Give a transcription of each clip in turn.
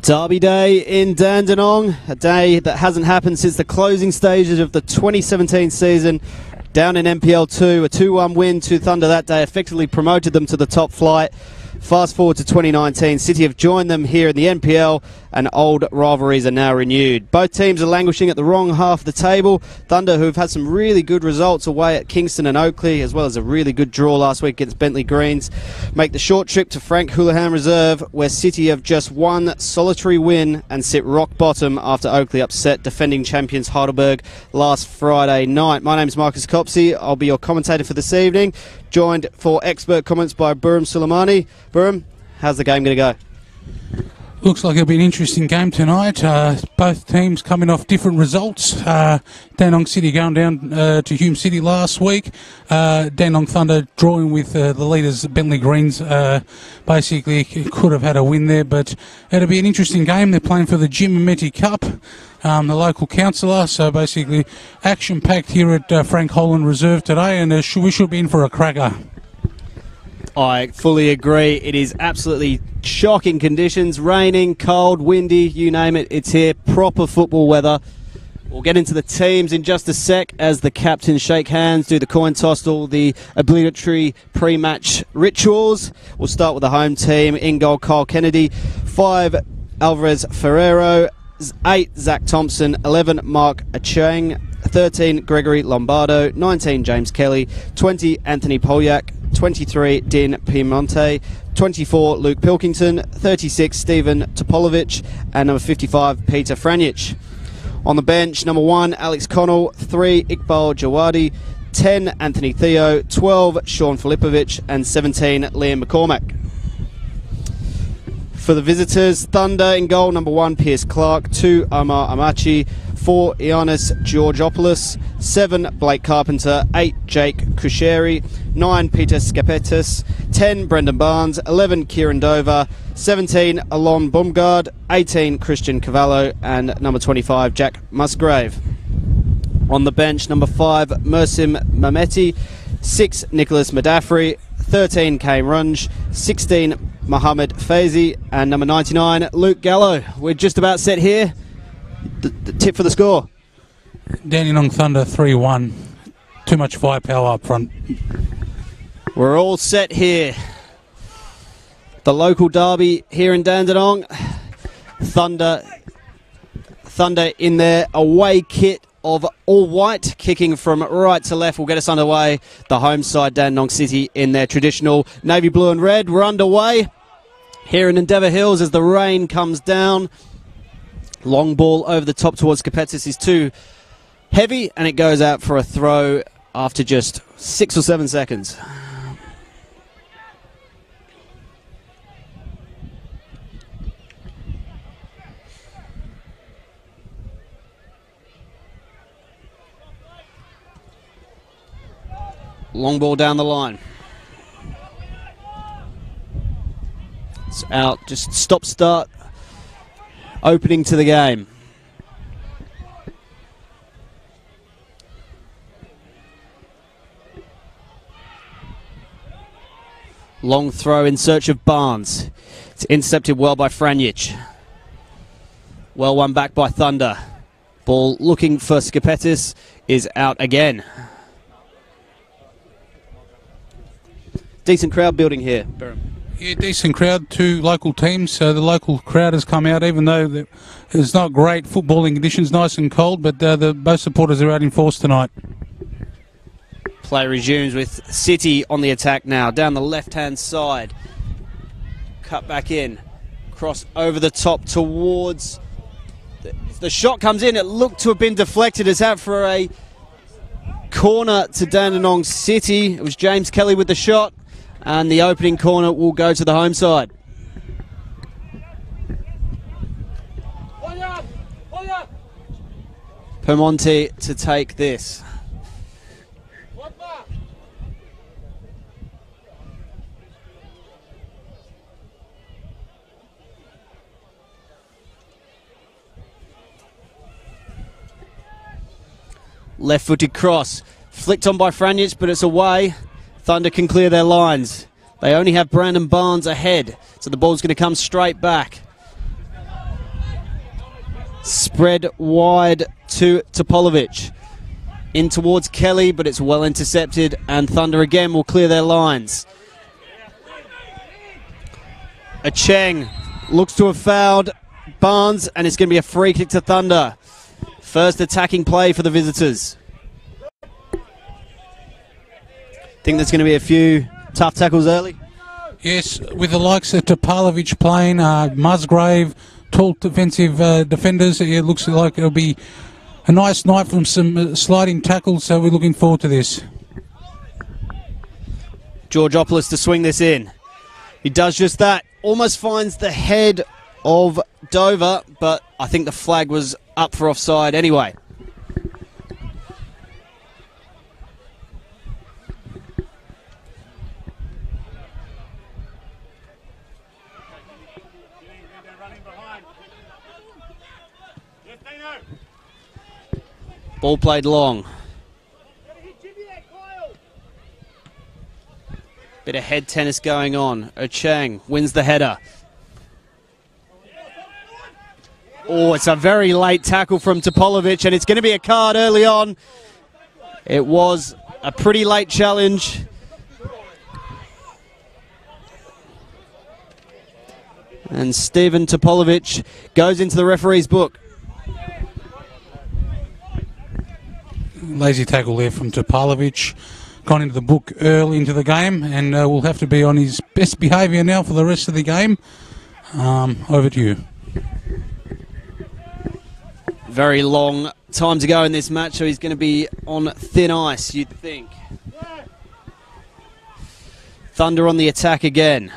Derby Day in Dandenong, a day that hasn't happened since the closing stages of the 2017 season. Down in NPL 2, a 2-1 win to Thunder that day effectively promoted them to the top flight. Fast forward to 2019, City have joined them here in the NPL and old rivalries are now renewed. Both teams are languishing at the wrong half of the table. Thunder, who've had some really good results away at Kingston and Oakley, as well as a really good draw last week against Bentley Greens, make the short trip to Frank Houlihan Reserve, where City have just one solitary win and sit rock bottom after Oakley upset defending champions Heidelberg last Friday night. My name's Marcus Copsey. I'll be your commentator for this evening, joined for expert comments by Burham Suleimani. Burham, how's the game going to go? Looks like it'll be an interesting game tonight. Both teams coming off different results. Dandenong City going down to Hume City last week. Dandenong Thunder drawing with the leaders Bentley Greens. Basically could have had a win there, but it'll be an interesting game. They're playing for the Jim Ameti Cup, the local councillor. So basically action-packed here at Frank Houlihan Reserve today, and we should be in for a cracker. I fully agree. It is absolutely shocking conditions. Raining, cold, windy, you name it. It's here. Proper football weather. We'll get into the teams in just a sec as the captains shake hands, do the coin toss, all the obligatory pre-match rituals. We'll start with the home team. In goal, Kyle Kennedy. 5, Alvarez Ferrero. 8, Zach Thompson. 11, Mark Achang. 13, Gregory Lombardo. 19, James Kelly. 20, Anthony Polyak. 23, Din Piemonte. 24, Luke Pilkington. 36, Stephen Topolovic. And number 55, Peter Franjic. On the bench, number 1, Alex Connell. 3, Iqbal Jawadi. 10, Anthony Theo. 12, Sean Filipovic. And 17, Liam McCormack. For the visitors, Thunder in goal, number 1, Pierce Clark. 2, Omar Amachi. 4, Ioannis Georgopoulos. 7, Blake Carpenter. 8, Jake Kusheri. 9, Peter Skapetis. 10, Brendan Barnes. 11, Kieran Dover. 17, Alon Bumgard. 18, Christian Cavallo. And number 25, Jack Musgrave. On the bench, number 5, Mersim Mameti. 6, Nicholas Madafri. 13, Kane Runge. 16, Mohammed Faizi. And number 99, Luke Gallo. We're just about set here. The tip for the score. Dandenong Thunder 3-1. Too much firepower up front. We're all set here. The local derby here in Dandenong. Thunder in their away kit of all white, kicking from right to left will get us underway. The home side, Dandenong City, in their traditional navy blue and red. We're underway here in Endeavour Hills as the rain comes down. Long ball over the top towards Kapetis is too heavy, and it goes out for a throw after just 6 or 7 seconds. Long ball down the line. It's out, just stop-start. Opening to the game. Long throw in search of Barnes. It's intercepted well by Franjic. Well won back by Thunder. Ball looking for Skapetis is out again. Decent crowd building here. Yeah, decent crowd, 2 local teams. So the local crowd has come out, even though it's not great footballing conditions, nice and cold, but both supporters are out in force tonight. Play resumes with City on the attack now. Down the left-hand side. Cut back in. Cross over the top towards... The shot comes in. It looked to have been deflected. It's out for a corner to Dandenong City. It was James Kelly with the shot. And the opening corner will go to the home side. Permonte to take this. Left-footed cross. Flicked on by Franjic, but it's away. Thunder can clear their lines. They only have Brandon Barnes ahead, so the ball's going to come straight back. Spread wide to Topolovic. In towards Kelly, but it's well intercepted, and Thunder again will clear their lines. Acheng looks to have fouled Barnes, and it's going to be a free kick to Thunder. First attacking play for the visitors. Think there's going to be a few tough tackles early? Yes, with the likes of Topalovic playing, Musgrave, tall defensive defenders, it looks like it'll be a nice night from some sliding tackles, so we're looking forward to this. Georgopoulos to swing this in. He does just that. Almost finds the head of Dover, but I think the flag was up for offside anyway. Ball played long. Bit of head tennis going on. Ochang wins the header. Oh, it's a very late tackle from Topolovic, and it's going to be a card early on. It was a pretty late challenge. And Stephen Topolovic goes into the referee's book. Lazy tackle there from Topalovic. Gone into the book early into the game, and will have to be on his best behaviour now for the rest of the game. Over to you. Very long time to go in this match, so he's going to be on thin ice, you'd think. Thunder on the attack again.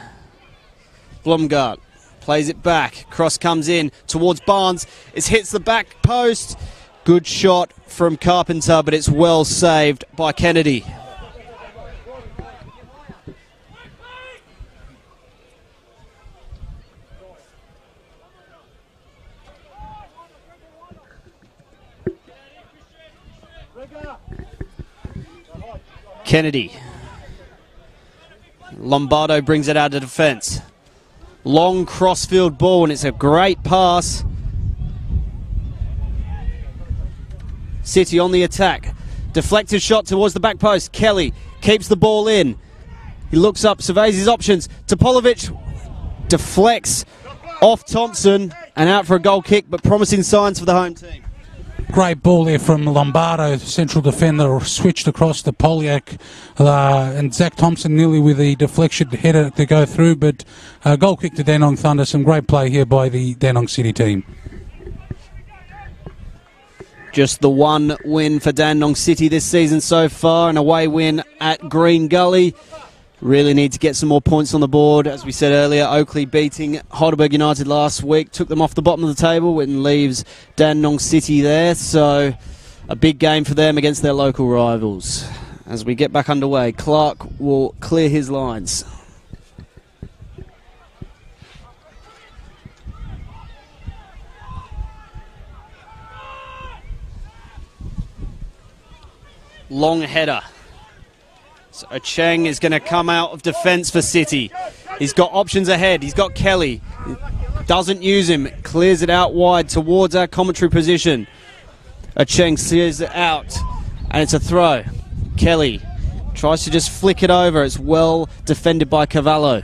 Blumgart plays it back. Cross comes in towards Barnes. It hits the back post. Good shot from Carpenter, but it's well saved by Kennedy. Kennedy. Lombardo brings it out of defence. Long crossfield ball, and it's a great pass. City on the attack. Deflected shot towards the back post. Kelly keeps the ball in. He looks up, surveys his options. Topolovic deflects off Thompson and out for a goal kick, but promising signs for the home team. Great ball there from Lombardo, central defender, switched across to Polyak, and Zach Thompson nearly with the deflection header to go through, but goal kick to Dandenong Thunder. Some great play here by the Dandenong City team. Just the one win for Dandenong City this season so far, an away win at Green Gully. Really need to get some more points on the board. As we said earlier, Oakley beating Heidelberg United last week took them off the bottom of the table and leaves Dandenong City there. So a big game for them against their local rivals. As we get back underway, Clark will clear his lines. Long header. So Ocheng is going to come out of defence for City. He's got options ahead. He's got Kelly. Doesn't use him. Clears it out wide towards our commentary position. Ocheng clears it out. And it's a throw. Kelly tries to just flick it over. It's well defended by Cavallo.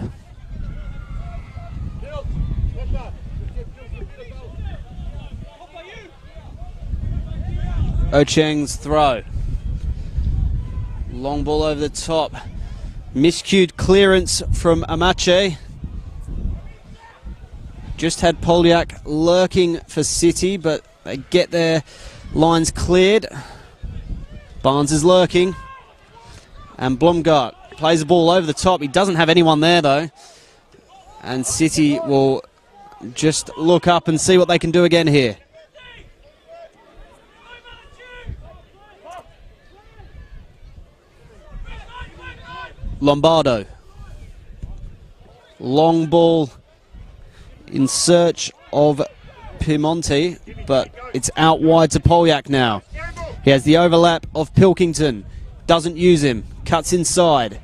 Ocheng's throw. Long ball over the top. Miscued clearance from Amache. Just had Polyak lurking for City, but they get their lines cleared. Barnes is lurking. And Blumgart plays the ball over the top. He doesn't have anyone there, though. And City will just look up and see what they can do again here. Lombardo. Long ball in search of Piemonte, but it's out wide to Polyak now. He has the overlap of Pilkington. Doesn't use him. Cuts inside.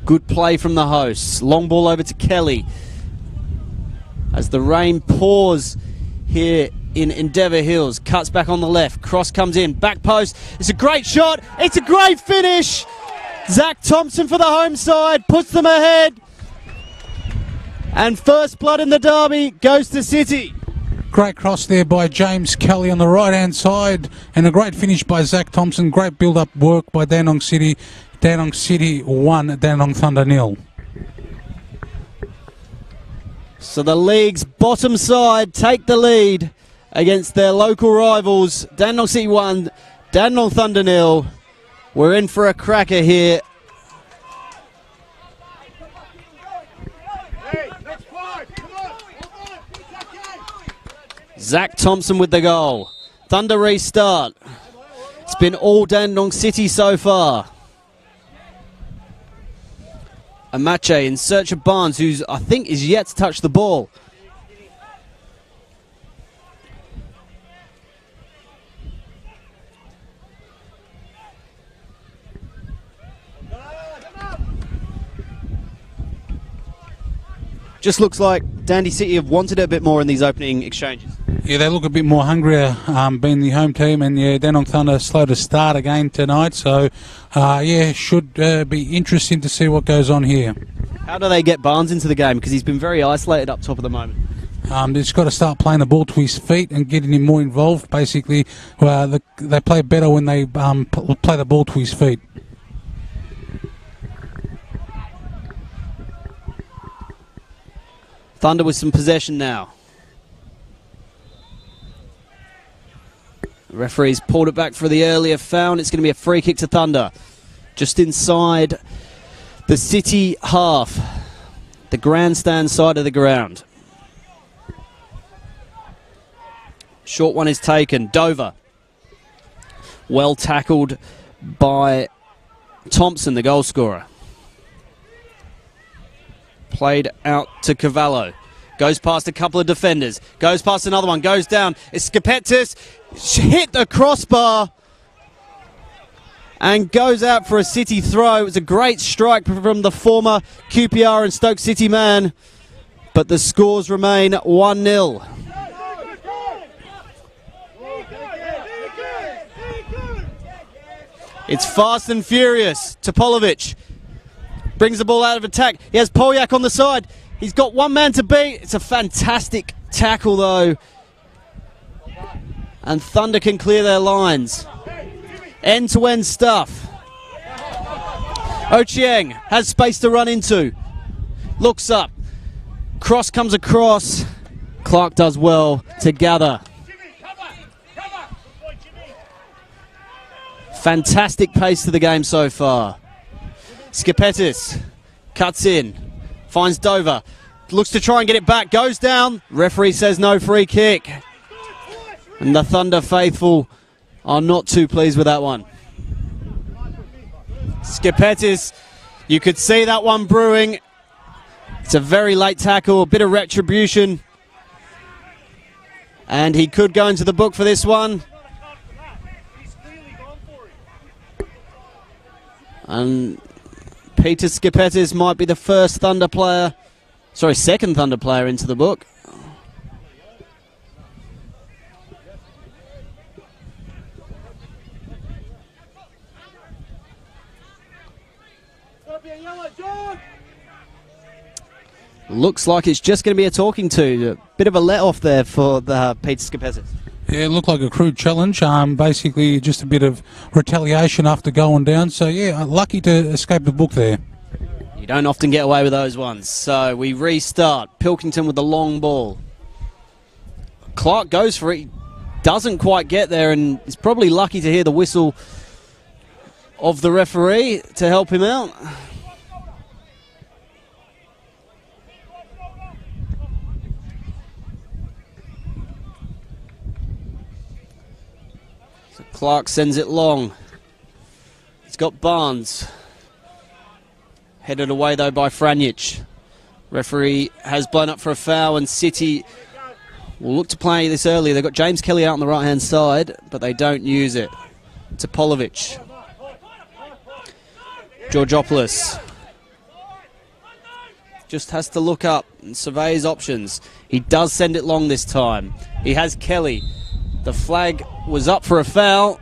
Good play from the hosts. Long ball over to Kelly. as the rain pours here in Endeavour Hills. Cuts back on the left, cross comes in, back post, it's a great shot, it's a great finish. Zach Thompson for the home side, puts them ahead, and first blood in the derby goes to City. Great cross there by James Kelly on the right-hand side, and a great finish by Zach Thompson. Great build-up work by Dandenong City. Dandenong City 1, Dandenong Thunder 0. So the league's bottom side take the lead against their local rivals. Dandenong City 1, Dandenong Thunder 0. We're in for a cracker here. Zach Thompson with the goal. Thunder restart. It's been all Dandenong City so far. Amache in search of Barnes, who's I think is yet to touch the ball. Just looks like Dandy City have wanted it a bit more in these opening exchanges. Yeah, they look a bit more hungrier, being the home team, and yeah, Dandenong Thunder slow to start again tonight, so yeah, should be interesting to see what goes on here. How do they get Barnes into the game? Because he's been very isolated up top at the moment. They've just got to start playing the ball to his feet and getting him more involved. Basically, they play better when they play the ball to his feet. Thunder with some possession now. The referee's pulled it back for the earlier foul. It's going to be a free kick to Thunder. Just inside the City half. The grandstand side of the ground. Short one is taken. Dover. Well tackled by Thompson, the goal scorer. Played out to Cavallo. Goes past a couple of defenders. Goes past another one. Goes down. It's Skapetis. Hit the crossbar. And goes out for a City throw. It was a great strike from the former QPR and Stoke City man. But the scores remain 1-0. It's fast and furious. Topolovic brings the ball out of attack. He has Polyak on the side. He's got one man to beat. It's a fantastic tackle, though. And Thunder can clear their lines. End-to-end stuff. Ochieng has space to run into. Looks up. Cross comes across. Clark does well to gather. Fantastic pace to the game so far. Skapetis cuts in, finds Dover, looks to try and get it back, goes down, referee says no, free kick. And the Thunder faithful are not too pleased with that one. Skapetis, you could see that one brewing. It's a very late tackle, a bit of retribution. And he could go into the book for this one. And Peter Skapetis might be the first Thunder player, second Thunder player into the book. Looks like it's just going to be a talking to. A bit of a let-off there for the Peter Skapetis. Yeah, it looked like a crude challenge. Basically, just a bit of retaliation after going down. So, yeah, lucky to escape the book there. You don't often get away with those ones. So we restart. Pilkington with the long ball. Clark goes for it. He doesn't quite get there and is probably lucky to hear the whistle of the referee to help him out. Clark sends it long. He's got Barnes. Headed away though by Franjic. Referee has blown up for a foul and City will look to play this early. They've got James Kelly out on the right hand side, but they don't use it. Topolovic. Georgopoulos. just has to look up and survey his options. He does send it long this time. He has Kelly. The flag was up for a foul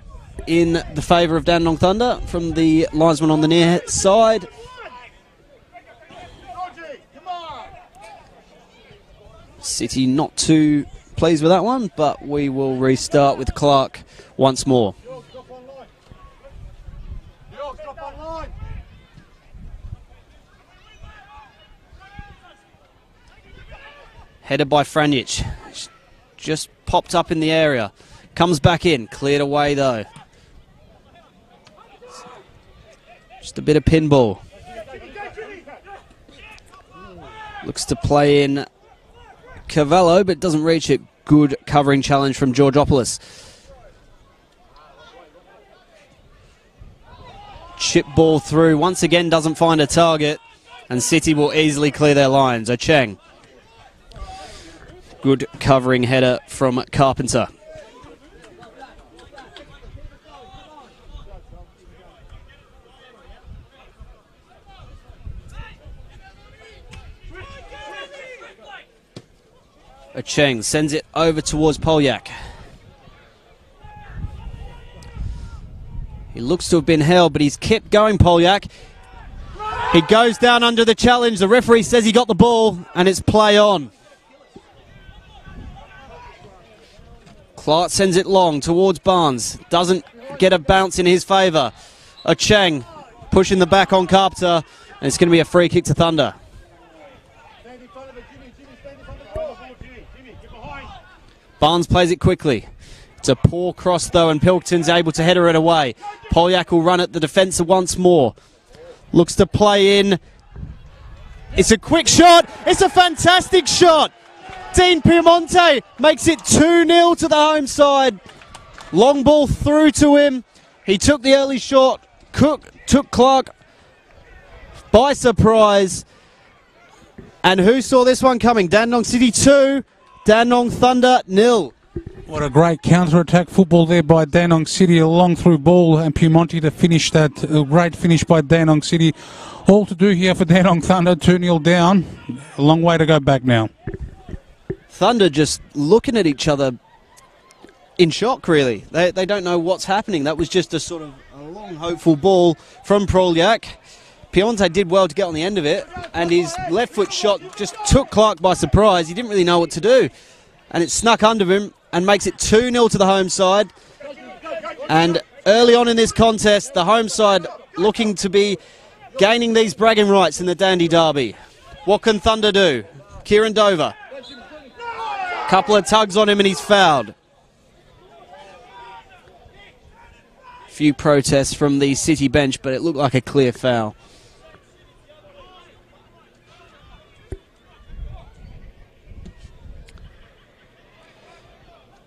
in the favour of Dandenong Thunder from the linesman on the near side. City not too pleased with that one, but we will restart with Clark once more. Headed by Franjic. Just popped up in the area. Comes back in. Cleared away though. Just a bit of pinball. Looks to play in Cavallo, but doesn't reach it. Good covering challenge from Georgopoulos. Chip ball through. Once again doesn't find a target. And City will easily clear their lines. Ocheng. Good covering header from Carpenter. Ocheng sends it over towards Polyak. He looks to have been held, but he's kept going, Polyak. He goes down under the challenge. The referee says he got the ball, and it's play on. Clark sends it long towards Barnes. Doesn't get a bounce in his favour. Ocheng pushing the back on Carpenter, and it's going to be a free kick to Thunder. Barnes plays it quickly. It's a poor cross though, and Pilkington's able to header it away. Polyak will run at the defence once more. Looks to play in. It's a quick shot. It's a fantastic shot. Dean Piemonte makes it 2-0 to the home side. Long ball through to him. He took the early shot. Cook took Clark by surprise. And who saw this one coming? Dandenong City 2, Dandenong Thunder 0. What a great counter-attack football there by Dandenong City. A long through ball and Piemonte to finish that. A great finish by Dandenong City. All to do here for Dandenong Thunder. 2-0 down. A long way to go back now. Thunder just looking at each other in shock, really. They don't know what's happening. That was just a sort of a long, hopeful ball from Polyak. Piemonte did well to get on the end of it, and his left foot shot just took Clark by surprise. He didn't really know what to do, and it snuck under him and makes it 2-0 to the home side. And early on in this contest, the home side looking to be gaining these bragging rights in the Dandy Derby. What can Thunder do? Kieran Dover. Couple of tugs on him and he's fouled. Few protests from the City bench, but it looked like a clear foul.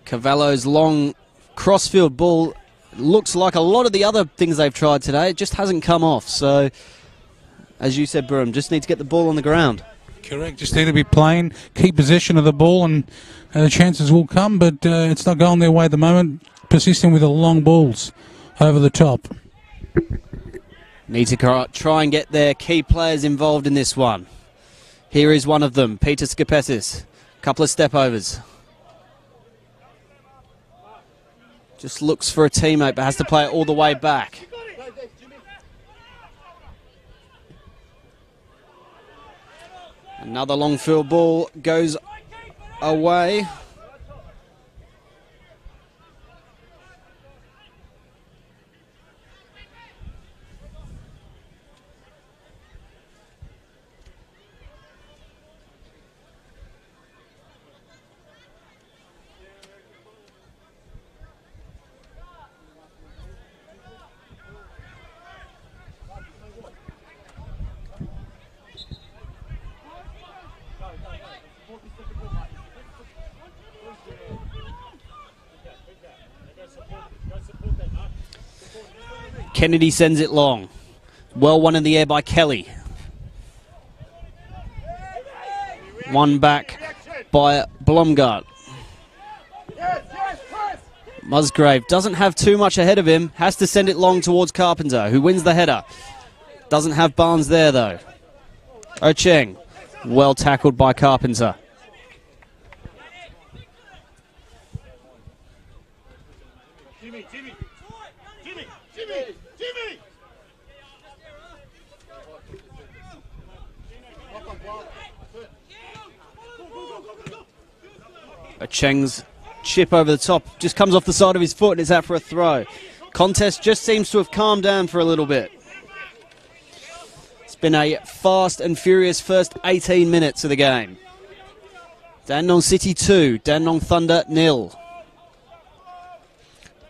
Cavallo's long crossfield ball looks like a lot of the other things they've tried today. It just hasn't come off. So, as you said, Burham, just need to get the ball on the ground. Correct. Just need to be playing, keep possession of the ball, and the chances will come, but it's not going their way at the moment. Persisting with the long balls over the top. Need to try and get their key players involved in this one. Here is one of them, Peter Skapesis. Couple of step overs. Just looks for a teammate, but has to play it all the way back. Another long field ball goes away. Kennedy sends it long. Well won in the air by Kelly. One back by Blomgart. Musgrave doesn't have too much ahead of him. Has to send it long towards Carpenter, who wins the header. Doesn't have Barnes there, though. Ocheng Well tackled by Carpenter. Cheng's chip over the top just comes off the side of his foot and is out for a throw. Contest just seems to have calmed down for a little bit. It's been a fast and furious first 18 minutes of the game. Dandenong City 2, Dandenong Thunder 0.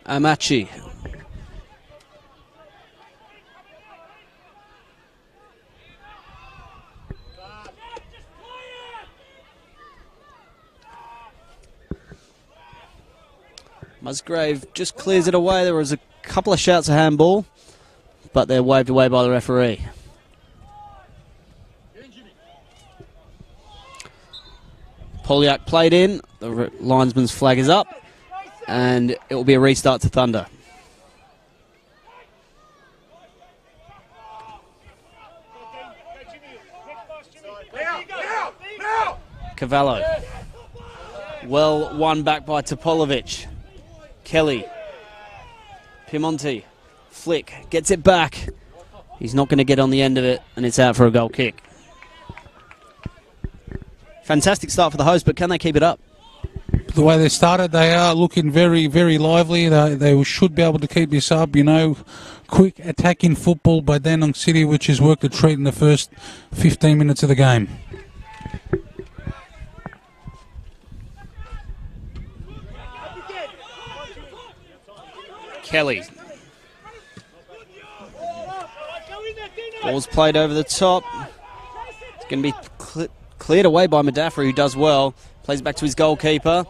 Amachi. Musgrave just clears it away. There was a couple of shouts of handball, but they're waved away by the referee. Polyak played in. The linesman's flag is up, and it will be a restart to Thunder. Cavallo. Well won back by Topolovic. Kelly. Piemonte. Flick. Gets it back. He's not going to get on the end of it, and it's out for a goal kick. Fantastic start for the host, but can they keep it up? The way they started, they are looking very, very lively. They should be able to keep this up. You know, quick attacking football by Dandenong City, which has worked a treat in the first 15 minutes of the game. Kelly. Ball's played over the top. It's going to be cleared away by Madafri, who does well. Plays back to his goalkeeper.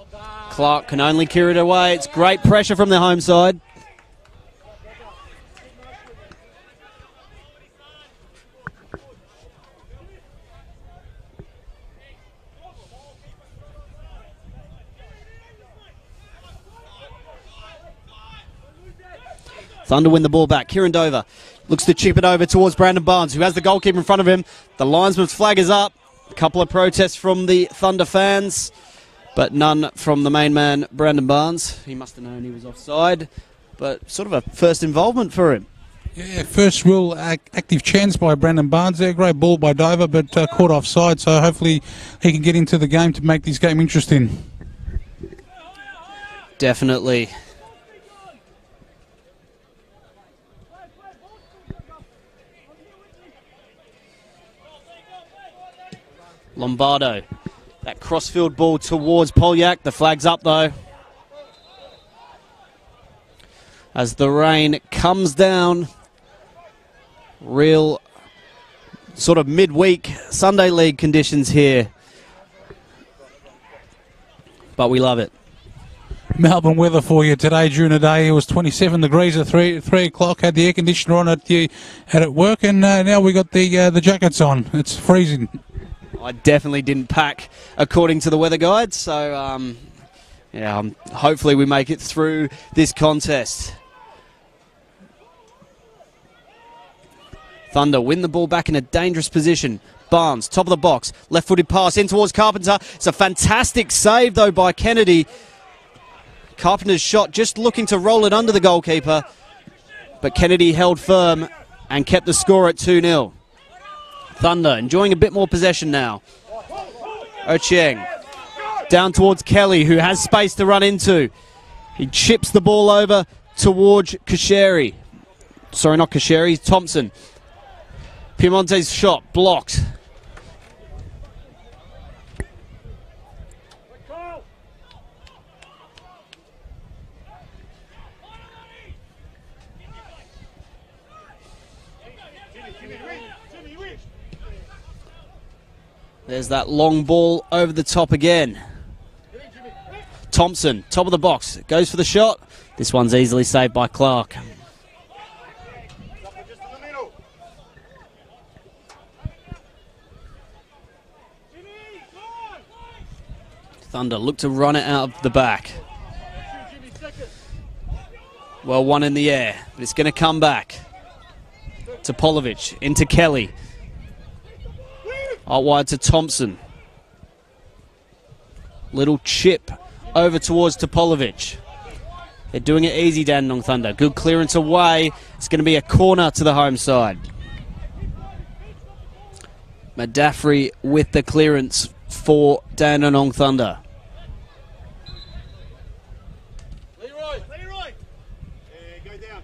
Clark can only clear it away. It's great pressure from the home side. Thunder win the ball back. Kieran Dover looks to chip it over towards Brandon Barnes, who has the goalkeeper in front of him. The linesman's flag is up. A couple of protests from the Thunder fans, but none from the main man, Brandon Barnes. He must have known he was offside, but sort of a first involvement for him. Yeah, first real active chance by Brandon Barnes there. Great ball by Dover, but caught offside, so hopefully he can get into the game to make this game interesting. Definitely. Lombardo, that crossfield ball towards Polyak. The flag's up though. As the rain comes down, real sort of midweek Sunday League conditions here, but we love it. Melbourne weather for you today during the day. It was 27 degrees at 3 o'clock. Had the air conditioner on at work, and now we got the jackets on. It's freezing. I definitely didn't pack according to the weather guide, so hopefully we make it through this contest. Thunder win the ball back in a dangerous position. Barnes, top of the box, left-footed pass in towards Carpenter. It's a fantastic save though by Kennedy. Carpenter's shot just looking to roll it under the goalkeeper, but Kennedy held firm and kept the score at 2-0. Thunder enjoying a bit more possession now. Ochieng down towards Kelly, who has space to run into. He chips the ball over towards Kasheri. Sorry, not Kasheri, Thompson. Piemonte's shot blocked. There's that long ball over the top again. Thompson, top of the box, goes for the shot. This one's easily saved by Clark. Thunder look to run it out of the back. Well, one in the air, but it's going to come back. To Polovic, into Kelly. Out wide to Thompson. Little chip over towards Topolovic. They're doing it easy, Dandenong Thunder. Good clearance away. It's going to be a corner to the home side. Madafri with the clearance for Dandenong Thunder. Leroy. Go down.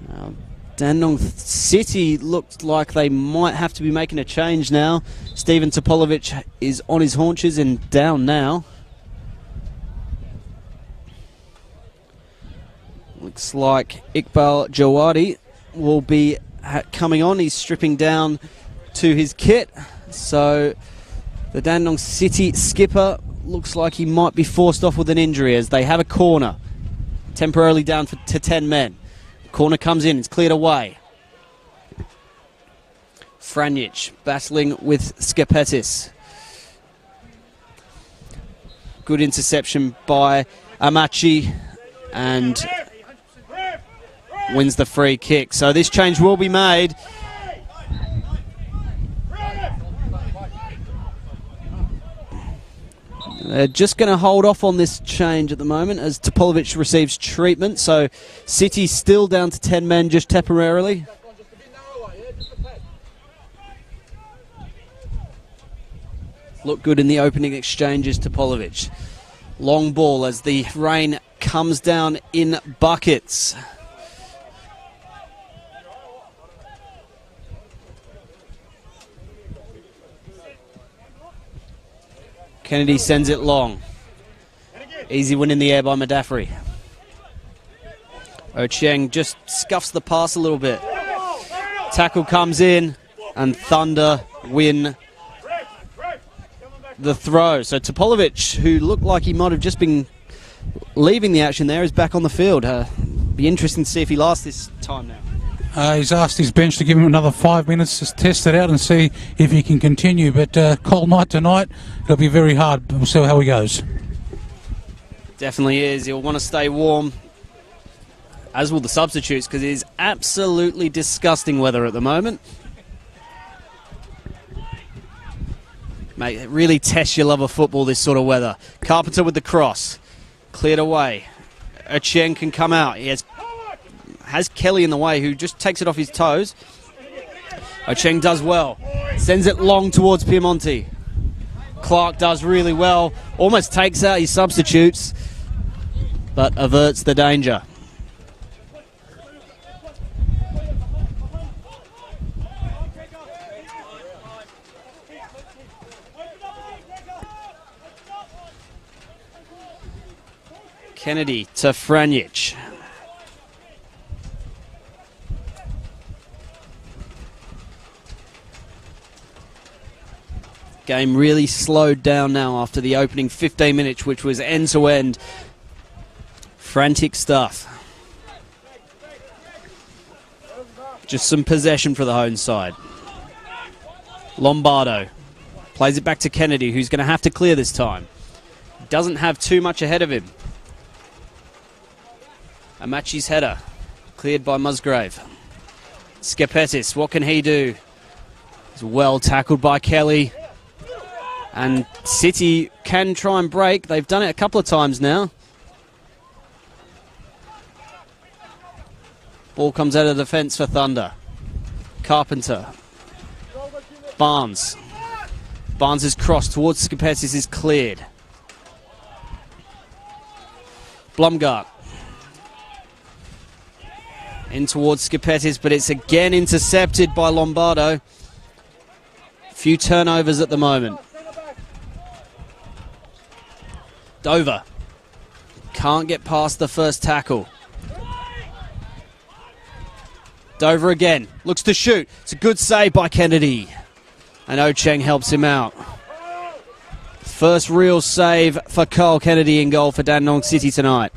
Now, Dandenong City looked like they might have to be making a change now. Steven Topolovic is on his haunches and down now. Looks like Iqbal Jawadi will be coming on. He's stripping down to his kit. So the Dandenong City skipper looks like he might be forced off with an injury as they have a corner. Temporarily down to 10 men. Corner comes in, it's cleared away. Franjic battling with Skapetis. Good interception by Amachi and wins the free kick. So this change will be made. They're just going to hold off on this change at the moment as Topolovic receives treatment. So City still down to 10 men just temporarily. Look good in the opening exchanges, Topolovic. Long ball as the rain comes down in buckets. Kennedy sends it long. Easy win in the air by Madafri. Ochieng just scuffs the pass a little bit. Tackle comes in and Thunder win the throw. So Topolovic, who looked like he might have just been leaving the action there, is back on the field. Be interesting to see if he lasts this time now. He's asked his bench to give him another 5 minutes to test it out and see if he can continue. But cold night tonight, it'll be very hard. We'll see how he goes. Definitely is. He'll want to stay warm, as will the substitutes, because it is absolutely disgusting weather at the moment. Mate, it really tests your love of football, this sort of weather. Carpenter with the cross. Cleared away. Ochieng can come out. He has Kelly in the way, who just takes it off his toes. Ochieng does well. Sends it long towards Piemonte. Clark does really well. Almost takes out his substitutes, but averts the danger. Kennedy to Franjic. Game really slowed down now after the opening 15 minutes, which was end-to-end frantic stuff. Just some possession for the home side. Lombardo plays it back to Kennedy, who's going to have to clear this time. Doesn't have too much ahead of him. Amachi's header, cleared by Musgrave. Skapetis, what can he do? He's well tackled by Kelly. And City can try and break. They've done it a couple of times now. Ball comes out of the defence for Thunder. Carpenter. Barnes. Barnes is crossed towards Skapetis, is cleared. Blumgart. In towards Skapetis, but it's again intercepted by Lombardo. Few turnovers at the moment. Dover can't get past the first tackle. Dover again, looks to shoot. It's a good save by Kennedy. And Ochieng helps him out. First real save for Cole Kennedy in goal for Dandenong City tonight.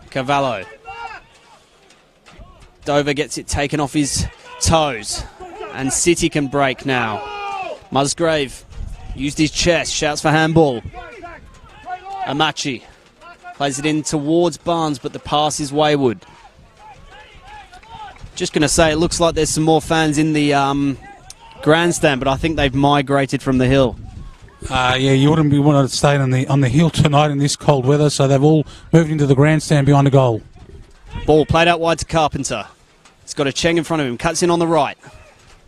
Cavallo. Dover gets it taken off his toes. And City can break now. Musgrave Used his chest, shouts for handball. Amachi plays it in towards Barnes, but the pass is wayward. Just going to say, it looks like there's some more fans in the grandstand, but I think they've migrated from the hill. Yeah, you wouldn't be wanting to stay on the hill tonight in this cold weather, so they've all moved into the grandstand behind the goal. Ball played out wide to Carpenter. He's got a Cheng in front of him, cuts in on the right.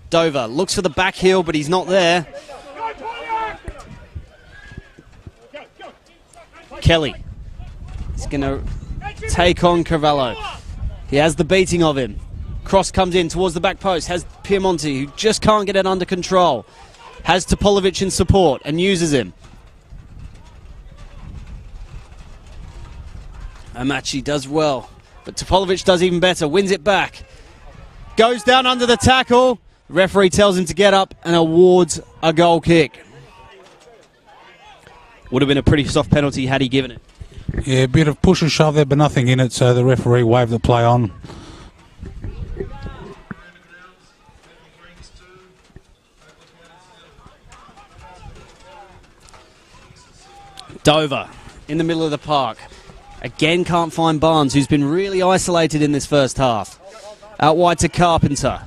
Dover looks for the back heel, but he's not there. Kelly is going to take on Carvalho. He has the beating of him. Cross comes in towards the back post. Has Piemonte, who just can't get it under control. Has Topolovic in support and uses him. Amachi does well, but Topolovic does even better. Wins it back. Goes down under the tackle. The referee tells him to get up and awards a goal kick. Would have been a pretty soft penalty had he given it. Yeah, a bit of push and shove there, but nothing in it, so the referee waved the play on. Dover in the middle of the park. Again can't find Barnes, who's been really isolated in this first half. Out wide to Carpenter.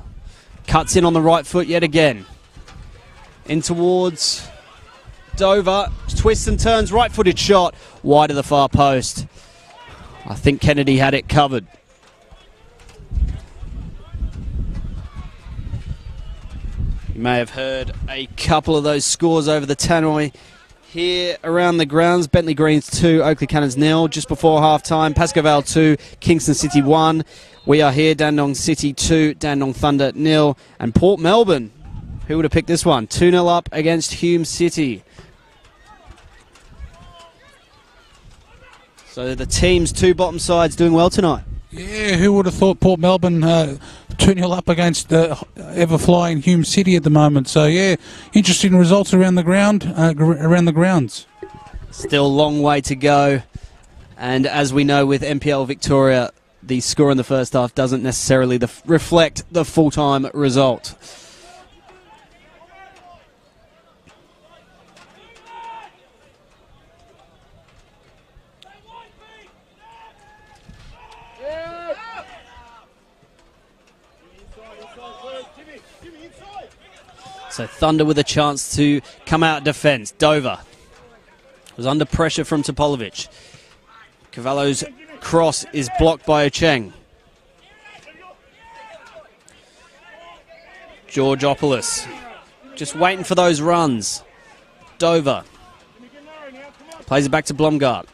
Cuts in on the right foot yet again. In towards Dover. Twists and turns, right-footed shot. Wide of the far post. I think Kennedy had it covered. You may have heard a couple of those scores over the tannoy here around the grounds. Bentley Greens 2, Oakley Cannons 0. Just before half-time, Pascoe 2, Kingston City 1. We are here, Dandenong City 2, Dandenong Thunder 0. And Port Melbourne, who would have picked this one? 2-0 up against Hume City. So the team's two bottom sides doing well tonight. Yeah, who would have thought Port Melbourne 2-0 up against ever-flying Hume City at the moment. So, yeah, interesting results around the grounds. Still a long way to go. And as we know with NPL Victoria, the score in the first half doesn't necessarily reflect the full-time result. So Thunder with a chance to come out defence. Dover was under pressure from Topolovic. Cavallo's cross is blocked by Ocheng. Georgopoulos just waiting for those runs. Dover plays it back to Blomgart.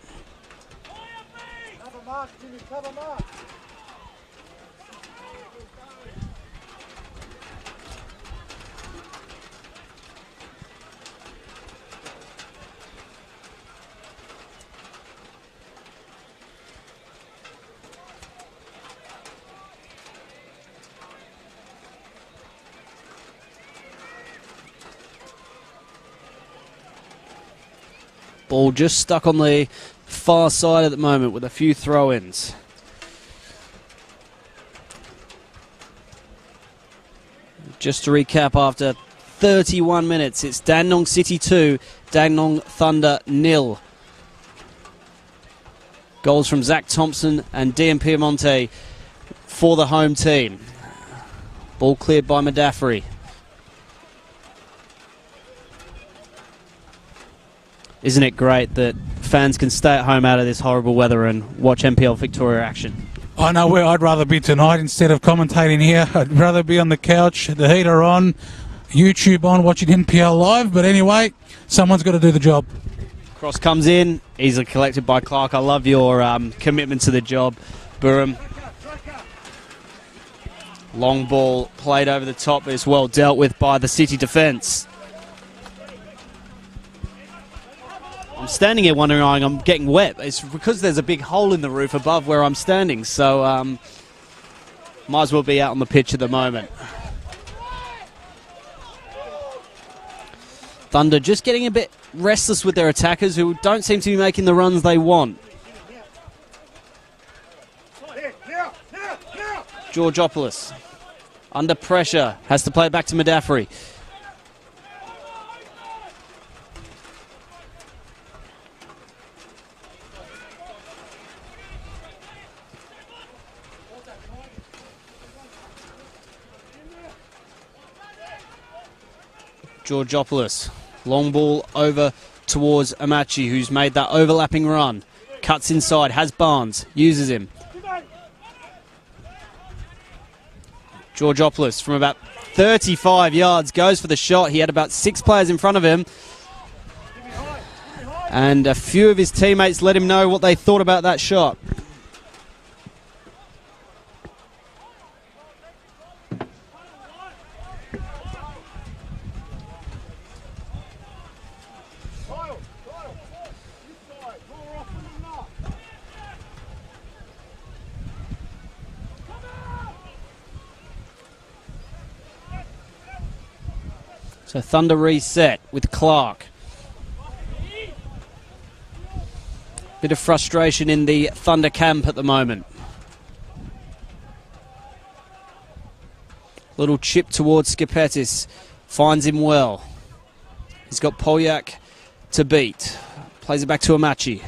Ball just stuck on the far side at the moment with a few throw-ins. Just to recap, after 31 minutes, it's Dandenong City 2, Dandenong Thunder 0. Goals from Zach Thompson and Dean Piemonte for the home team. Ball cleared by Madafri. Isn't it great that fans can stay at home out of this horrible weather and watch NPL Victoria action? I know where I'd rather be tonight instead of commentating here. I'd rather be on the couch, the heater on, YouTube on, watching NPL live. But anyway, someone's got to do the job. Cross comes in, easily collected by Clark. I love your commitment to the job, Burham. Long ball played over the top, but it's well dealt with by the City defence. I'm standing here wondering, I'm getting wet. It's because there's a big hole in the roof above where I'm standing, so might as well be out on the pitch at the moment. Thunder just getting a bit restless with their attackers who don't seem to be making the runs they want. Georgopoulos under pressure, has to play it back to Madafri. Georgopoulos. Long ball over towards Amachi, who's made that overlapping run. Cuts inside, has Barnes, uses him. Georgopoulos from about 35 yards goes for the shot. He had about 6 players in front of him. And a few of his teammates let him know what they thought about that shot. So Thunder reset with Clark. Bit of frustration in the Thunder camp at the moment. Little chip towards Skipetis. Finds him well. He's got Polyak to beat. Plays it back to Amachi.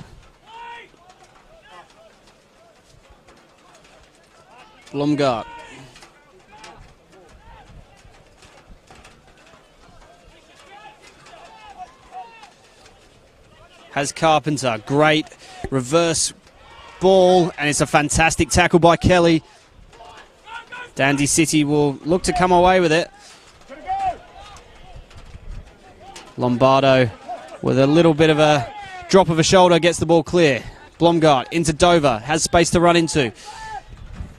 Blomgart. Has Carpenter. Great reverse ball, and it's a fantastic tackle by Kelly. Dandy City will look to come away with it. Lombardo with a little bit of a drop of a shoulder gets the ball clear. Blomgart into Dover, has space to run into.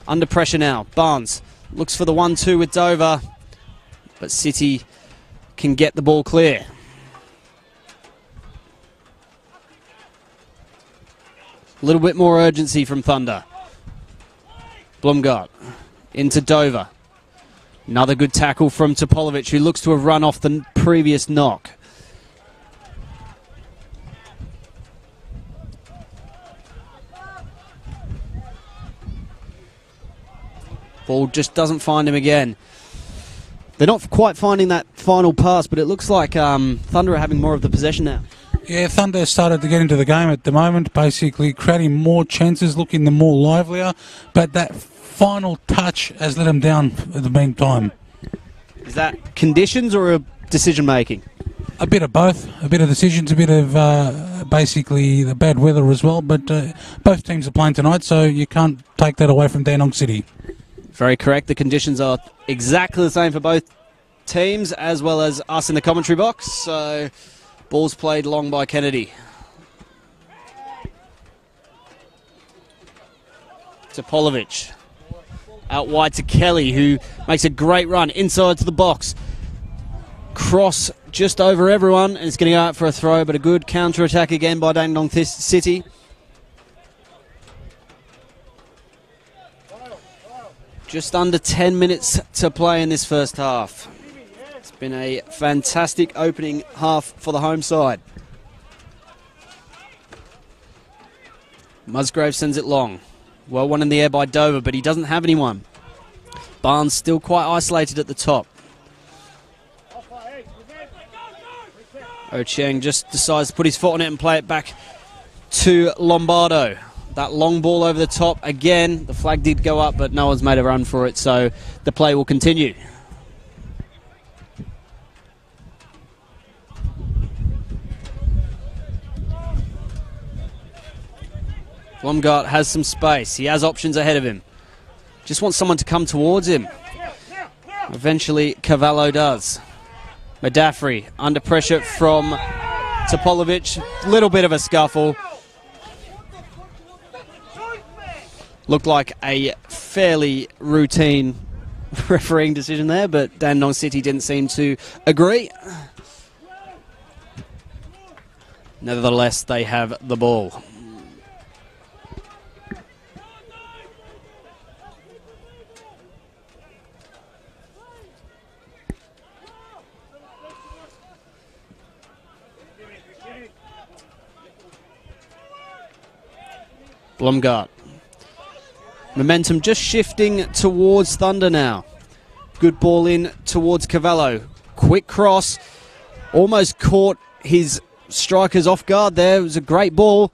Under pressure now. Barnes looks for the 1-2 with Dover, but City can get the ball clear. A little bit more urgency from Thunder. Blomgart into Dover. Another good tackle from Topolovic, who looks to have run off the previous knock. Ball just doesn't find him again. They're not quite finding that final pass, but it looks like Thunder are having more of the possession now. Yeah, Thunder started to get into the game at the moment, basically creating more chances, looking the more livelier, but that final touch has let them down at the meantime. Is that conditions or a decision making? A bit of both, a bit of decisions, a bit of basically the bad weather as well, but both teams are playing tonight, so you can't take that away from Dandenong City. Very correct. The conditions are exactly the same for both teams, as well as us in the commentary box, so ball's played long by Kennedy. Topolovic. Out wide to Kelly, who makes a great run inside to the box. Cross just over everyone, and it's going to go out for a throw, but a good counter-attack again by Dandenong City. Just under 10 minutes to play in this first half. It's been a fantastic opening half for the home side. Musgrave sends it long. Well, one in the air by Dover, but he doesn't have anyone. Barnes still quite isolated at the top. Ochieng just decides to put his foot on it and play it back to Lombardo. That long ball over the top again. The flag did go up, but no one's made a run for it, so the play will continue. Blomgart has some space. He has options ahead of him. Just wants someone to come towards him. Eventually, Cavallo does. Madafri under pressure from Topolovic. Little bit of a scuffle. Looked like a fairly routine refereeing decision there, but Dandenong City didn't seem to agree. Nevertheless, they have the ball. Blomgart. Momentum just shifting towards Thunder now. Good ball in towards Cavallo. Quick cross. Almost caught his strikers off guard there. It was a great ball,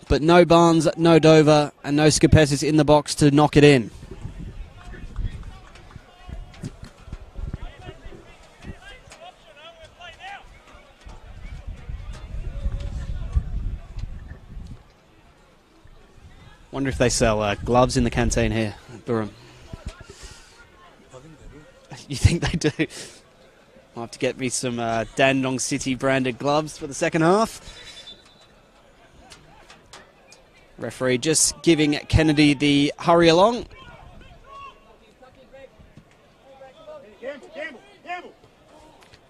but no Barnes, no Dover, and no Skipetis in the box to knock it in. Wonder if they sell gloves in the canteen here at Durham. You think they do? I'll have to get me some Dandenong City branded gloves for the second half. Referee just giving Kennedy the hurry along.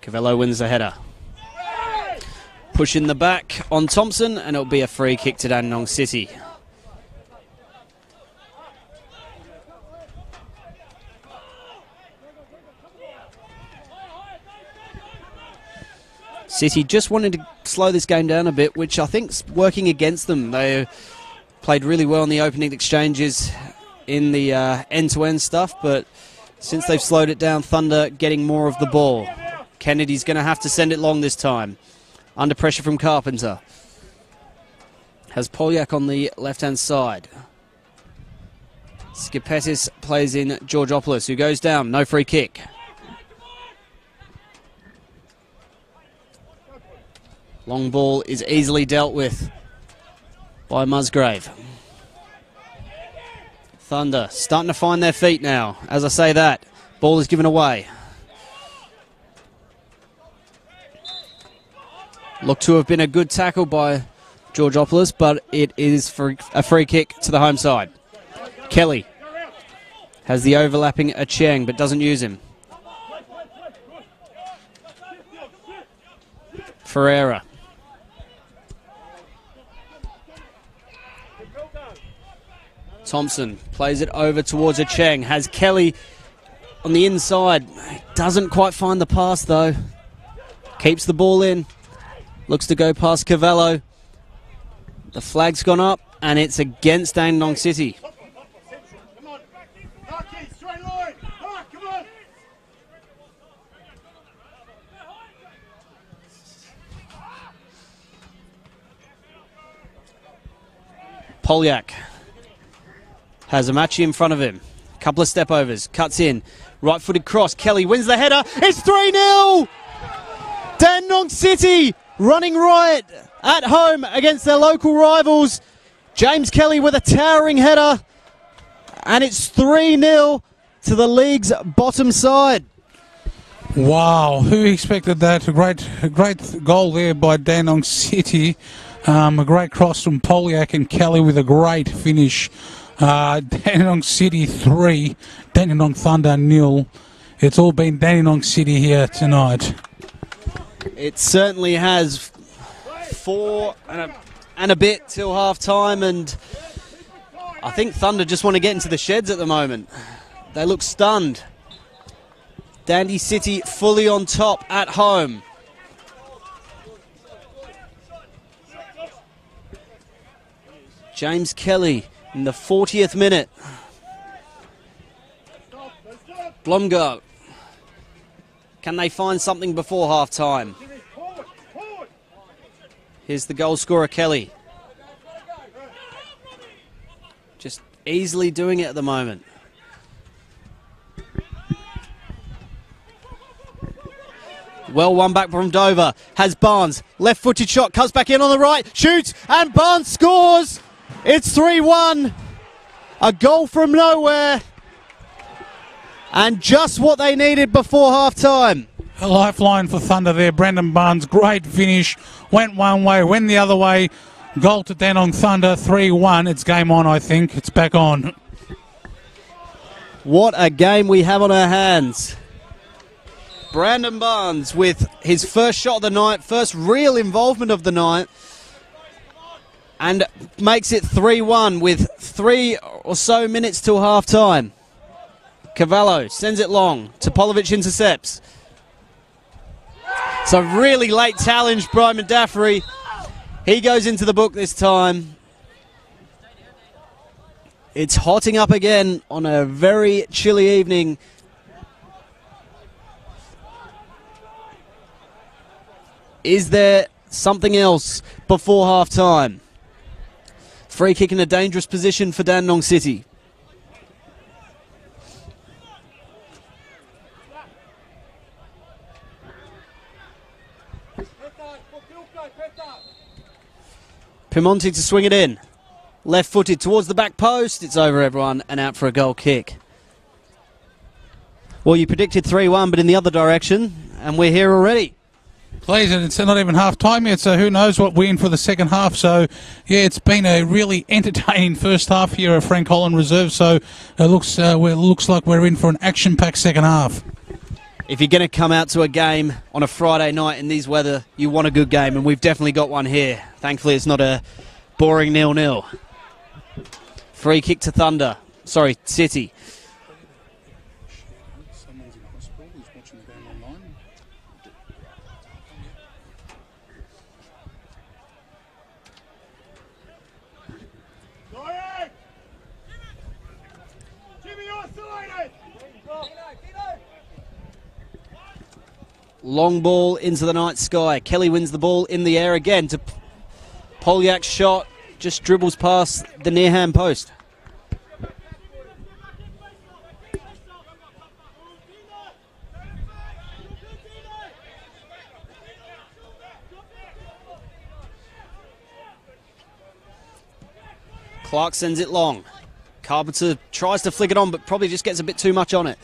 Cavello wins the header. Push in the back on Thompson, and it'll be a free kick to Dandenong City. City just wanted to slow this game down a bit, which I think's working against them. They played really well in the opening exchanges in the end-to-end stuff, but since they've slowed it down, Thunder getting more of the ball. Kennedy's going to have to send it long this time. Under pressure from Carpenter. Has Polyak on the left-hand side. Skipetis plays in Georgopoulos, who goes down. No free kick. Long ball is easily dealt with by Musgrave. Thunder starting to find their feet now. As I say that, ball is given away. Looked to have been a good tackle by Georgopoulos, but it is for a free kick to the home side. Kelly has the overlapping Acheng, but doesn't use him. Ferreira. Thompson plays it over towards Acheng. Has Kelly on the inside. Doesn't quite find the pass, though. Keeps the ball in. Looks to go past Cavello. The flag's gone up, and it's against Dandenong City. Come on. Marquis, straight line. Come on. Polyak has Amachi in front of him. Couple of step overs. Cuts in. Right-footed cross. Kelly wins the header. It's 3-0! Dandenong City running riot at home against their local rivals. James Kelly with a towering header. And it's 3-0 to the league's bottom side. Wow, who expected that? A great goal there by Dandenong City. A great cross from Polyak, and Kelly with a great finish. Dandenong City 3, Dandenong Thunder 0. It's all been Dandenong City here tonight. It certainly has. 4 and a bit till half time, and I think Thunder just want to get into the sheds at the moment. They look stunned. Dandy City fully on top at home. James Kelly in the 40th minute. Blomgart. Can they find something before half time? Here's the goal scorer, Kelly. Just easily doing it at the moment. Well, one back from Dover. Has Barnes. Left-footed shot. Cuts back in on the right. Shoots. And Barnes scores. It's 3-1. A goal from nowhere. And just what they needed before half-time. A lifeline for Thunder there. Brandon Barnes, great finish. Went one way, went the other way. Goal to Dandenong Thunder, 3-1. It's game on, I think. It's back on. What a game we have on our hands. Brandon Barnes with his first shot of the night, first real involvement of the night, and makes it 3-1 with 3 or so minutes till half-time. Cavallo sends it long. Topolovic intercepts. It's a really late challenge, Brian Daffrey. He goes into the book this time. It's hotting up again on a very chilly evening. Is there something else before half-time? Free kick in a dangerous position for Dandenong City. Piemonte to swing it in. Left-footed towards the back post. It's over, everyone, and out for a goal kick. Well, you predicted 3-1, but in the other direction, and we're here already. Please, and it's not even half time yet, so who knows what we're in for the second half. So, yeah, it's been a really entertaining first half here at Frank Holland Reserve, so it looks like we're in for an action-packed second half. If you're going to come out to a game on a Friday night in these weather, you want a good game, and we've definitely got one here. Thankfully, it's not a boring 0-0. Free kick to Thunder. Sorry, City. Someone's in hospital who's watching the game online. Sorry! Jimmy, isolated! Long ball into the night sky. Kelly wins the ball in the air again to Polyak's shot. Just dribbles past the near-hand post. Clark sends it long. Carpenter tries to flick it on, but probably just gets a bit too much on it.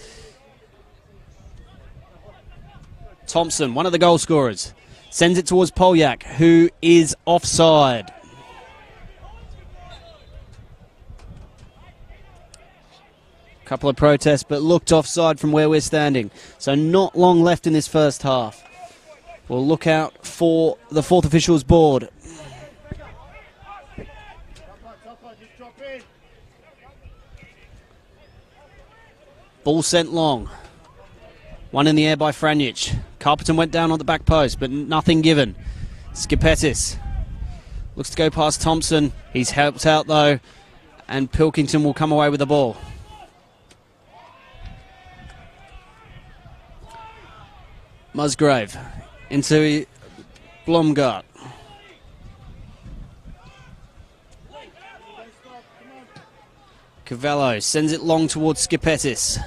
Thompson, one of the goal scorers, sends it towards Polyak, who is offside. Couple of protests, but looked offside from where we're standing. So not long left in this first half. We'll look out for the fourth officials board. Ball sent long. One in the air by Franjic. Carpenton went down on the back post, but nothing given. Skipetis looks to go past Thompson. He's helped out though, and Pilkington will come away with the ball. Musgrave into Blomgart. Cavallo sends it long towards Skipetis.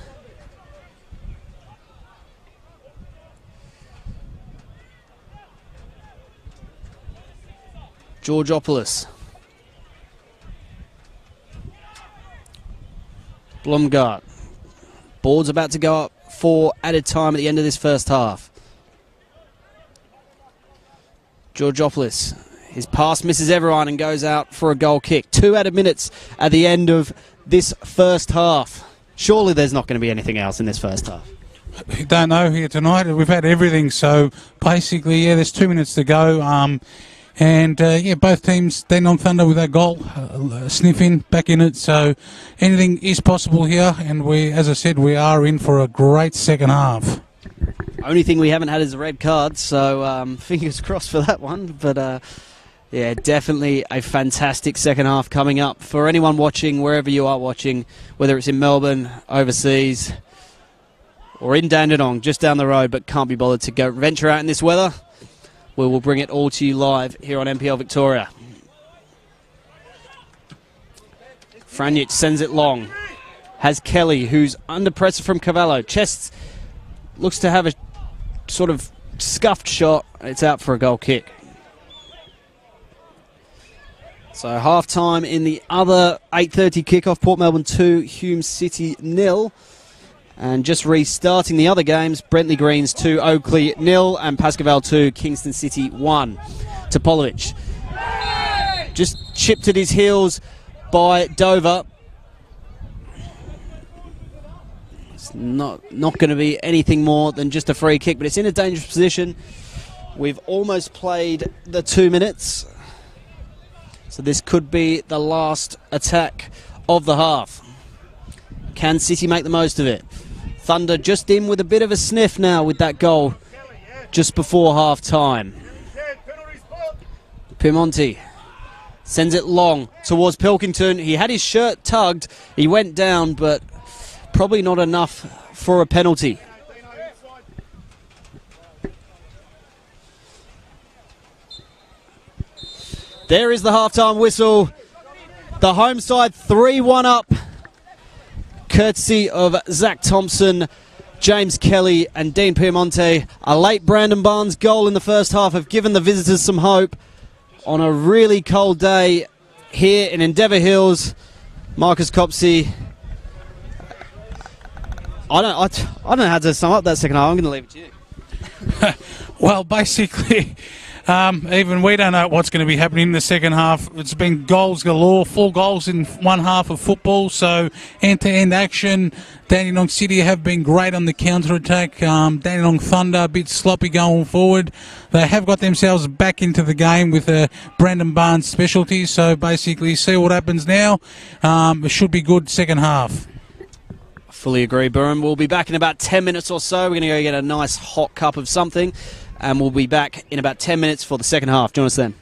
Georgopoulos. Blomgart. Board's about to go up for added time at the end of this first half. Georgopoulos. His pass misses everyone and goes out for a goal kick. 2 added minutes at the end of this first half. Surely there's not going to be anything else in this first half. We don't know here tonight. We've had everything, so basically, yeah, there's 2 minutes to go. Both teams, Dandenong Thunder with that goal, sniffing back in it. So anything is possible here, and we, as I said, we are in for a great second half. Only thing we haven't had is a red card, so fingers crossed for that one. But yeah, definitely a fantastic second half coming up for anyone watching, wherever you are watching, whether it's in Melbourne, overseas, or in Dandenong, just down the road, but can't be bothered to go venture out in this weather. We will bring it all to you live here on NPL Victoria. Franjic sends it long. Has Kelly, who's under pressure from Cavallo. Chest looks to have a sort of scuffed shot. It's out for a goal kick. So half-time in the other 8:30 kickoff. Port Melbourne 2, Hume City 0. And just restarting the other games, Brentley Greens 2, Oakley 0, and Pascaval 2, Kingston City 1. Topolovic just chipped at his heels by Dover. It's not going to be anything more than just a free kick, but it's in a dangerous position. We've almost played the 2 minutes. So this could be the last attack of the half. Can City make the most of it? Thunder just in with a bit of a sniff now with that goal just before half-time. Piemonte sends it long towards Pilkington. He had his shirt tugged. He went down, but probably not enough for a penalty. There is the half-time whistle. The home side 3-1 up, courtesy of Zach Thompson, James Kelly and Dean Piemonte. A late Brandon Barnes goal in the first half have given the visitors some hope on a really cold day here in Endeavour Hills. Marcus Copsey. I don't know how to sum up that second half. I'm going to leave it to you. Well, basically, even we don't know what's going to be happening in the second half. It's been goals galore, 4 goals in one half of football, so end-to-end action. Dandenong City have been great on the counter-attack. Dandenong Thunder a bit sloppy going forward. They have got themselves back into the game with Brandon Barnes' specialty, so basically see what happens now. It should be good second half. Fully agree, Burham. We'll be back in about 10 minutes or so. We're going to go get a nice hot cup of something, and we'll be back in about 10 minutes for the second half. Join us then.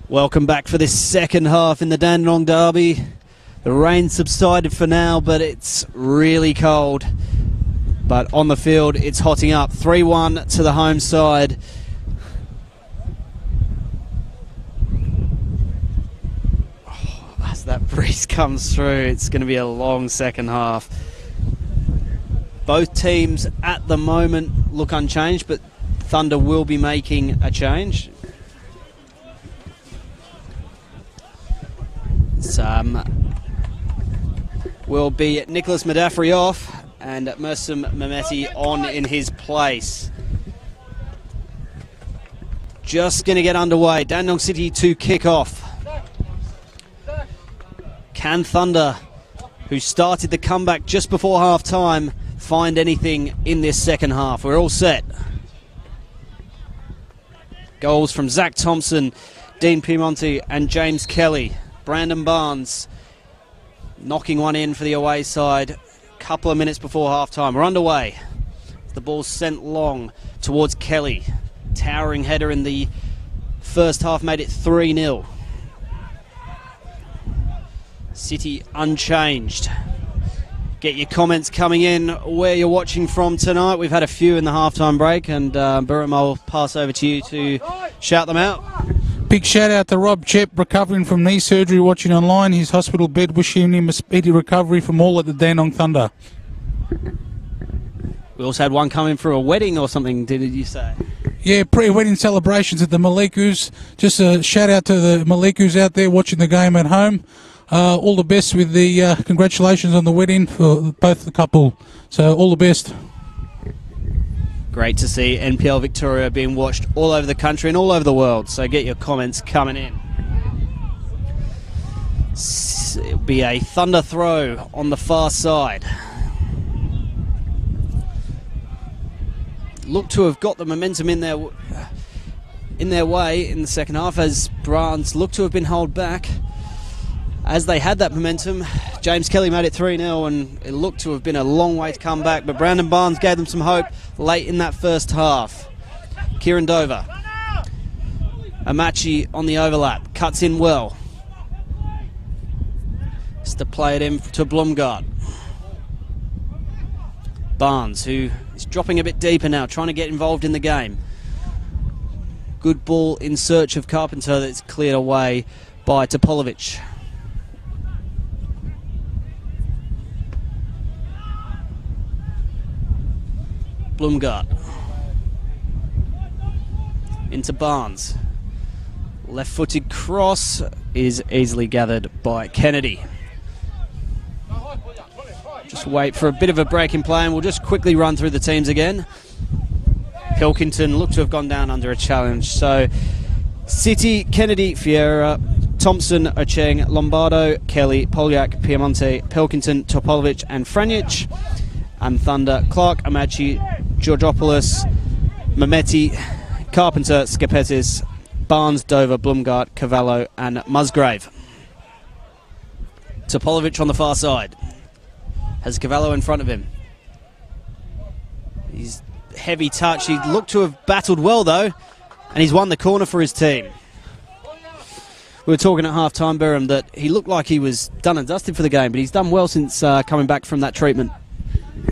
Welcome back for this second half in the Dandenong derby. The rain subsided for now, but it's really cold. But on the field, it's hotting up. 3-1 to the home side. As that breeze comes through, it's going to be a long second half. Both teams at the moment look unchanged, but Thunder will be making a change. Will be Nicholas Madafri off and Mersum Mehmeti on in his place. Just going to get underway. Dandenong City to kick off. Can Thunder, who started the comeback just before half-time, find anything in this second half? We're all set. Goals from Zach Thompson, Dean Piemonte and James Kelly. Brandon Barnes knocking one in for the away side a couple of minutes before half-time. We're underway. The ball's sent long towards Kelly. Towering header in the first half made it 3-0. City unchanged. Get your comments coming in where you're watching from tonight. We've had a few in the halftime break, and Burham, I'll pass over to you to shout them out. Big shout out to Rob Chepp, recovering from knee surgery, watching online. His hospital bed, wishing him a speedy recovery from all at the Dandenong Thunder. We also had one coming for a wedding or something, did you say? Yeah, pre-wedding celebrations at the Malikus. Just a shout out to the Malikus out there watching the game at home. All the best with the congratulations on the wedding for both the couple. So all the best. Great to see NPL Victoria being watched all over the country and all over the world. So get your comments coming in. It'll be a Thunder throw on the far side. Look to have got the momentum in their way in the second half, as Barnes looked to have been held back. As they had that momentum, James Kelly made it 3-0, and it looked to have been a long way to come back, but Brandon Barnes gave them some hope late in that first half. Kieran Dover. Amachi on the overlap, cuts in well. Just to play it in to Blumgart. Barnes, who is dropping a bit deeper now, trying to get involved in the game. Good ball in search of Carpenter that's cleared away by Topolovic. Blumgart. Into Barnes. Left-footed cross is easily gathered by Kennedy. Just wait for a bit of a break in play, and we'll just quickly run through the teams again. Pilkington looked to have gone down under a challenge. So City, Kennedy, Fiera, Thompson, Ocheng, Lombardo, Kelly, Poljak, Piemonte, Pilkington, Topolovic and Franjic. And Thunder, Clark, Amachi, Georgopoulos, Mehmeti, Carpenter, Skapetis, Barnes, Dover, Blumgart, Cavallo and Musgrave. Topolovic on the far side. Has Cavallo in front of him. He's heavy touch. He looked to have battled well though, and he's won the corner for his team. We were talking at half-time, Burham, that he looked like he was done and dusted for the game, but he's done well since coming back from that treatment.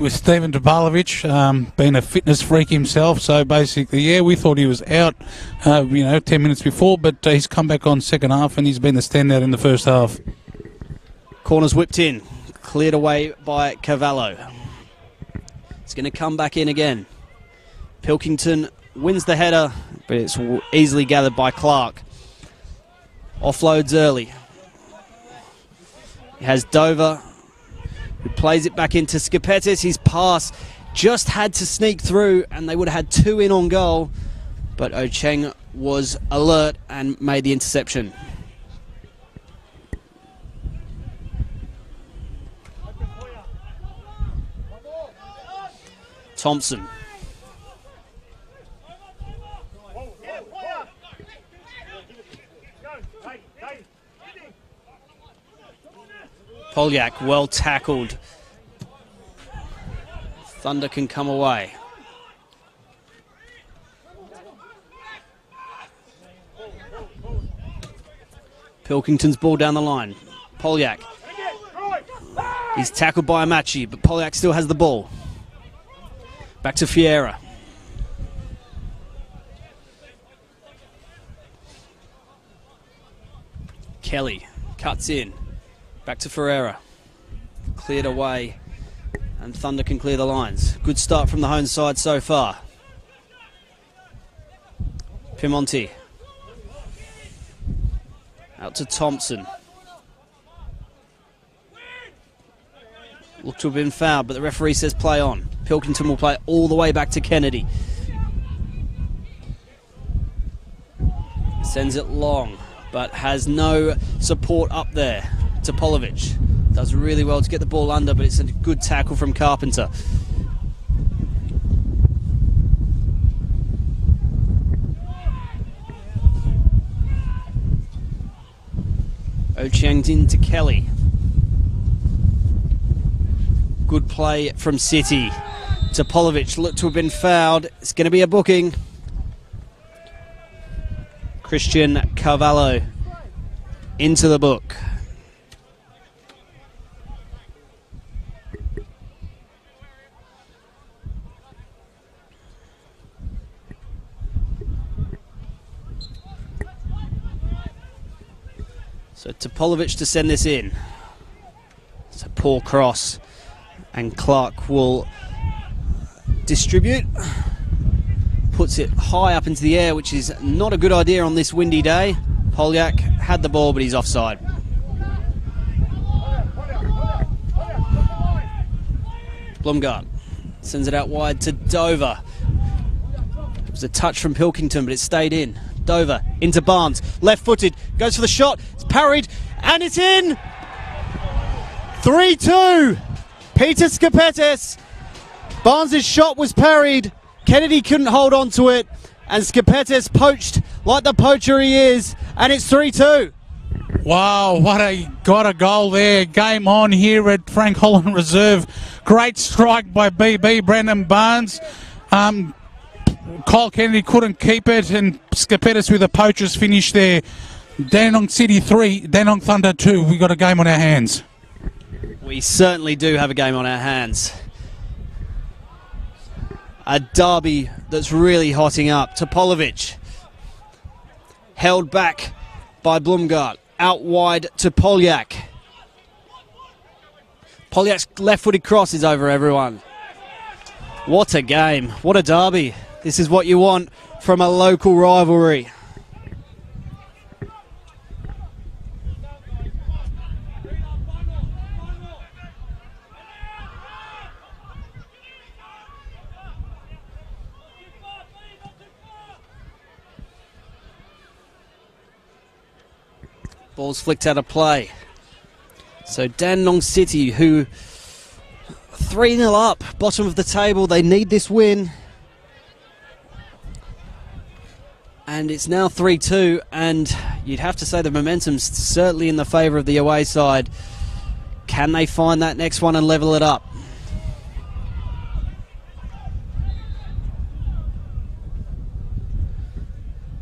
With Stephen Topalovic being a fitness freak himself, so basically, yeah, we thought he was out, 10 minutes before, but he's come back on second half and he's been the standout in the first half. Corner's whipped in, cleared away by Cavallo. It's going to come back in again. Pilkington wins the header, but it's easily gathered by Clark. Offloads early. He has Dover, who plays it back into Skapetis. His pass just had to sneak through, and they would have had two in on goal, but Ocheng was alert and made the interception. Thompson. Poljak, well tackled. Thunder can come away. Pilkington's ball down the line. Polyak. He's tackled by Amachi, but Polyak still has the ball. Back to Fiera. Kelly cuts in. Back to Ferreira. Cleared away. And Thunder can clear the lines. Good start from the home side so far. Piemonte. Out to Thompson. Looked to have been fouled, but the referee says play on. Pilkington will play all the way back to Kennedy. Sends it long, but has no support up there. Topolovic does really well to get the ball under, but it's a good tackle from Carpenter. Ochiangdin to Kelly. Good play from City. Topolovic looked to have been fouled. It's going to be a booking. Christian Carvalho into the book. So Topolovic to send this in. It's a poor cross. And Clark will distribute. Puts it high up into the air, which is not a good idea on this windy day. Polyak had the ball, but he's offside. Blumgart sends it out wide to Dover. It was a touch from Pilkington, but it stayed in. Dover into Barnes, left-footed, goes for the shot, it's parried, and it's in! 3-2! Peter Skapetis. Barnes' shot was parried. Kennedy couldn't hold on to it, and Skapetis poached like the poacher he is, and it's 3-2. Wow, what a goal there. Game on here at Frank Holland Reserve. Great strike by BB, Brandon Barnes. Kyle Kennedy couldn't keep it, and Skapetis with a poacher's finish there. Dandenong City 3, Dandenong Thunder 2. We got a game on our hands. We certainly do have a game on our hands. A derby that's really hotting up. Topolovic held back by Blumgart. Out wide to Polyak. Polyak's left-footed cross is over everyone. What a game. What a derby. This is what you want from a local rivalry. Ball's flicked out of play. So Dandenong City, who 3-0 up, bottom of the table, they need this win. And it's now 3-2, and you'd have to say the momentum's certainly in the favour of the away side. Can they find that next one and level it up?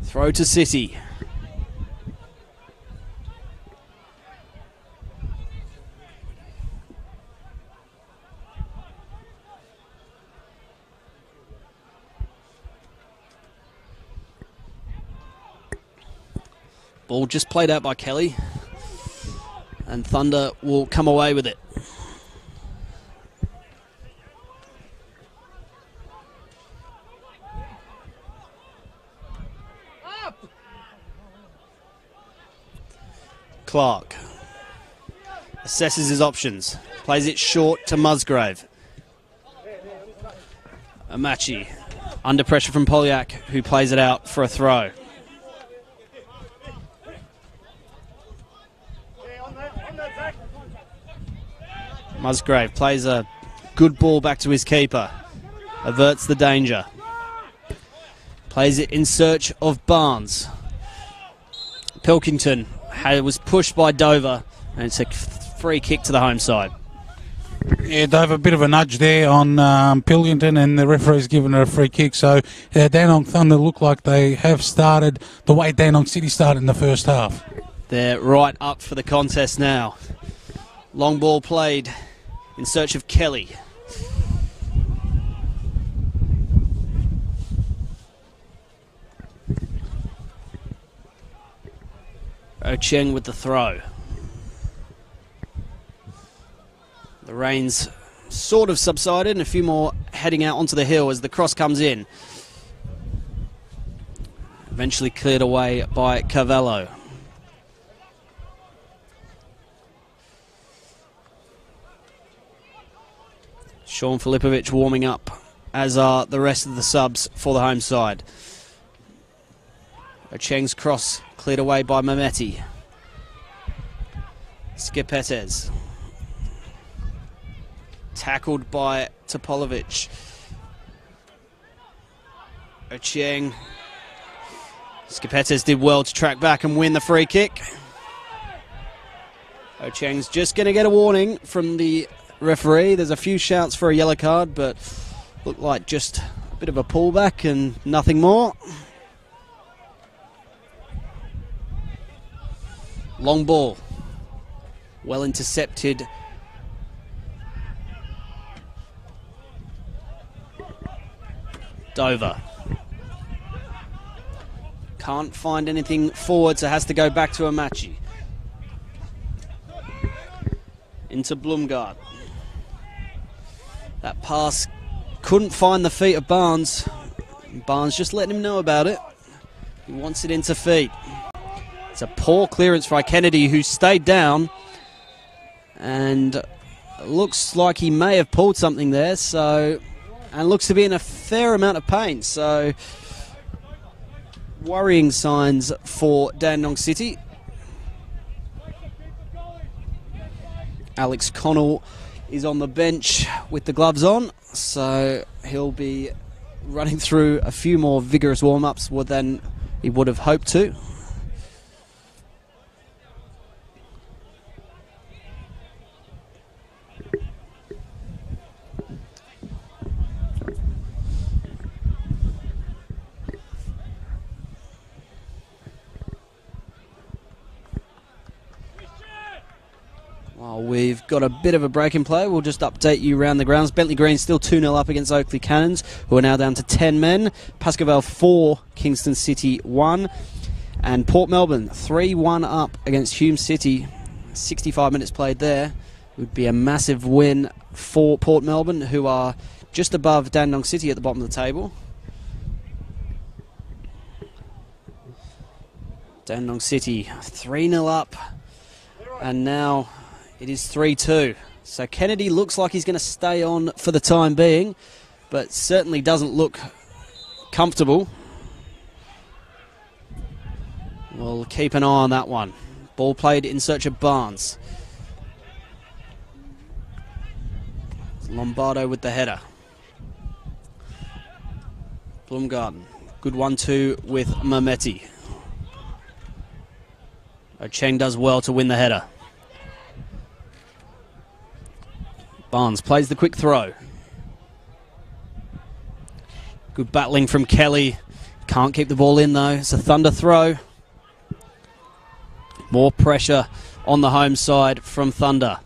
Throw to City. Ball just played out by Kelly, and Thunder will come away with it. Clark assesses his options, plays it short to Musgrave. Amachi under pressure from Polyak, who plays it out for a throw. Musgrave plays a good ball back to his keeper. Averts the danger. Plays it in search of Barnes. Pilkington was pushed by Dover, and it's a free kick to the home side. Yeah, Dover, a bit of a nudge there on Pilkington, and the referee's given it a free kick. So Dandenong Thunder look like they have started the way Dandenong City started in the first half. They're right up for the contest now. Long ball played in search of Kelly. Ocheng with the throw. The rain's sort of subsided and a few more heading out onto the hill as the cross comes in. Eventually cleared away by Cavallo. Sean Filipovic warming up, as are the rest of the subs for the home side. Ocheng's cross cleared away by Mehmeti. Skipetes. Tackled by Topolovic. Ocheng. Skipetes did well to track back and win the free kick. Ocheng's just going to get a warning from the referee. There's a few shouts for a yellow card, but looked like just a bit of a pullback and nothing more. Long ball. Well intercepted. Dover. Can't find anything forward, so has to go back to Amachi. Into Blumgard. That pass couldn't find the feet of Barnes. Barnes just letting him know about it. He wants it into feet. It's a poor clearance by Kennedy, who stayed down. And looks like he may have pulled something there. And looks to be in a fair amount of pain. So worrying signs for Dandenong City. Alex Connell is on the bench with the gloves on, so he'll be running through a few more vigorous warm-ups than he would have hoped to. While we've got a bit of a break in play, we'll just update you around the grounds. Bentley Green still 2-0 up against Oakley Cannons, who are now down to 10 men. Pascoe 4, Kingston City 1. And Port Melbourne 3-1 up against Hume City. 65 minutes played there. It would be a massive win for Port Melbourne, who are just above Dandenong City at the bottom of the table. Dandenong City 3-0 up, and now it is 3-2. So Kennedy looks like he's going to stay on for the time being, but certainly doesn't look comfortable. We'll keep an eye on that one. Ball played in search of Barnes. Lombardo with the header. Blumgarden. Good 1-2 with Mehmeti. Ocheng does well to win the header. Barnes plays the quick throw. Good battling from Kelly. Can't keep the ball in though. It's a Thunder throw. More pressure on the home side from Thunder.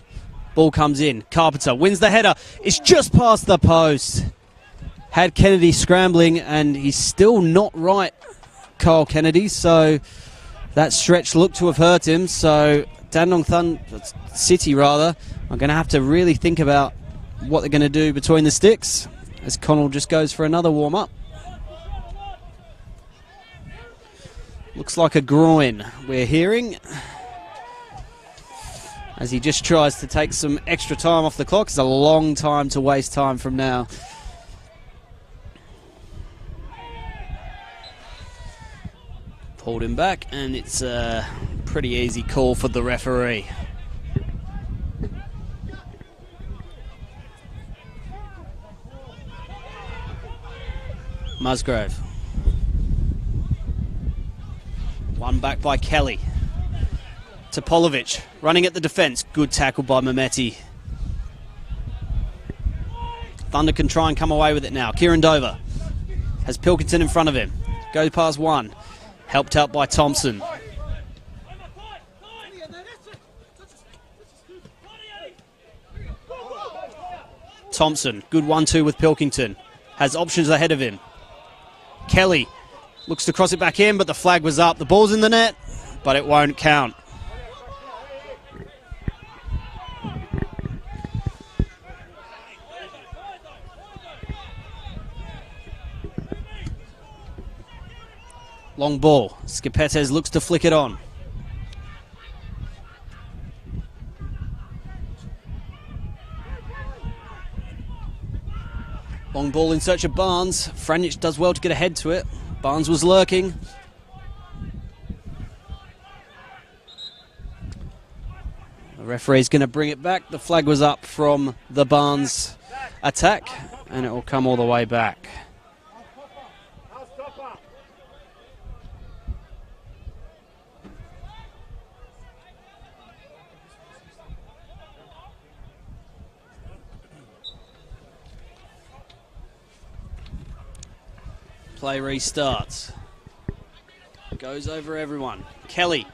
Ball comes in. Carpenter wins the header. It's just past the post. Had Kennedy scrambling, and he's still not right, Kyle Kennedy. So that stretch looked to have hurt him. So Dandenong City are going to have to really think about what they're going to do between the sticks, as Connell just goes for another warm-up. Looks like a groin, we're hearing, as he just tries to take some extra time off the clock. It's a long time to waste time from now. Pulled him back, and it's a pretty easy call for the referee. Musgrove. One back by Kelly. Topolovic running at the defence. Good tackle by Mehmeti. Thunder can try and come away with it now. Kieran Dover has Pilkington in front of him. Goes past one. Helped out by Thompson. Thompson, good 1-2 with Pilkington. Has options ahead of him. Kelly looks to cross it back in, but the flag was up. The ball's in the net, but it won't count. Long ball. Skipetes looks to flick it on. Long ball in search of Barnes. Franjic does well to get ahead to it. Barnes was lurking. The referee's going to bring it back. The flag was up from the Barnes attack, and it will come all the way back. Play restarts. Goes over everyone. Kelly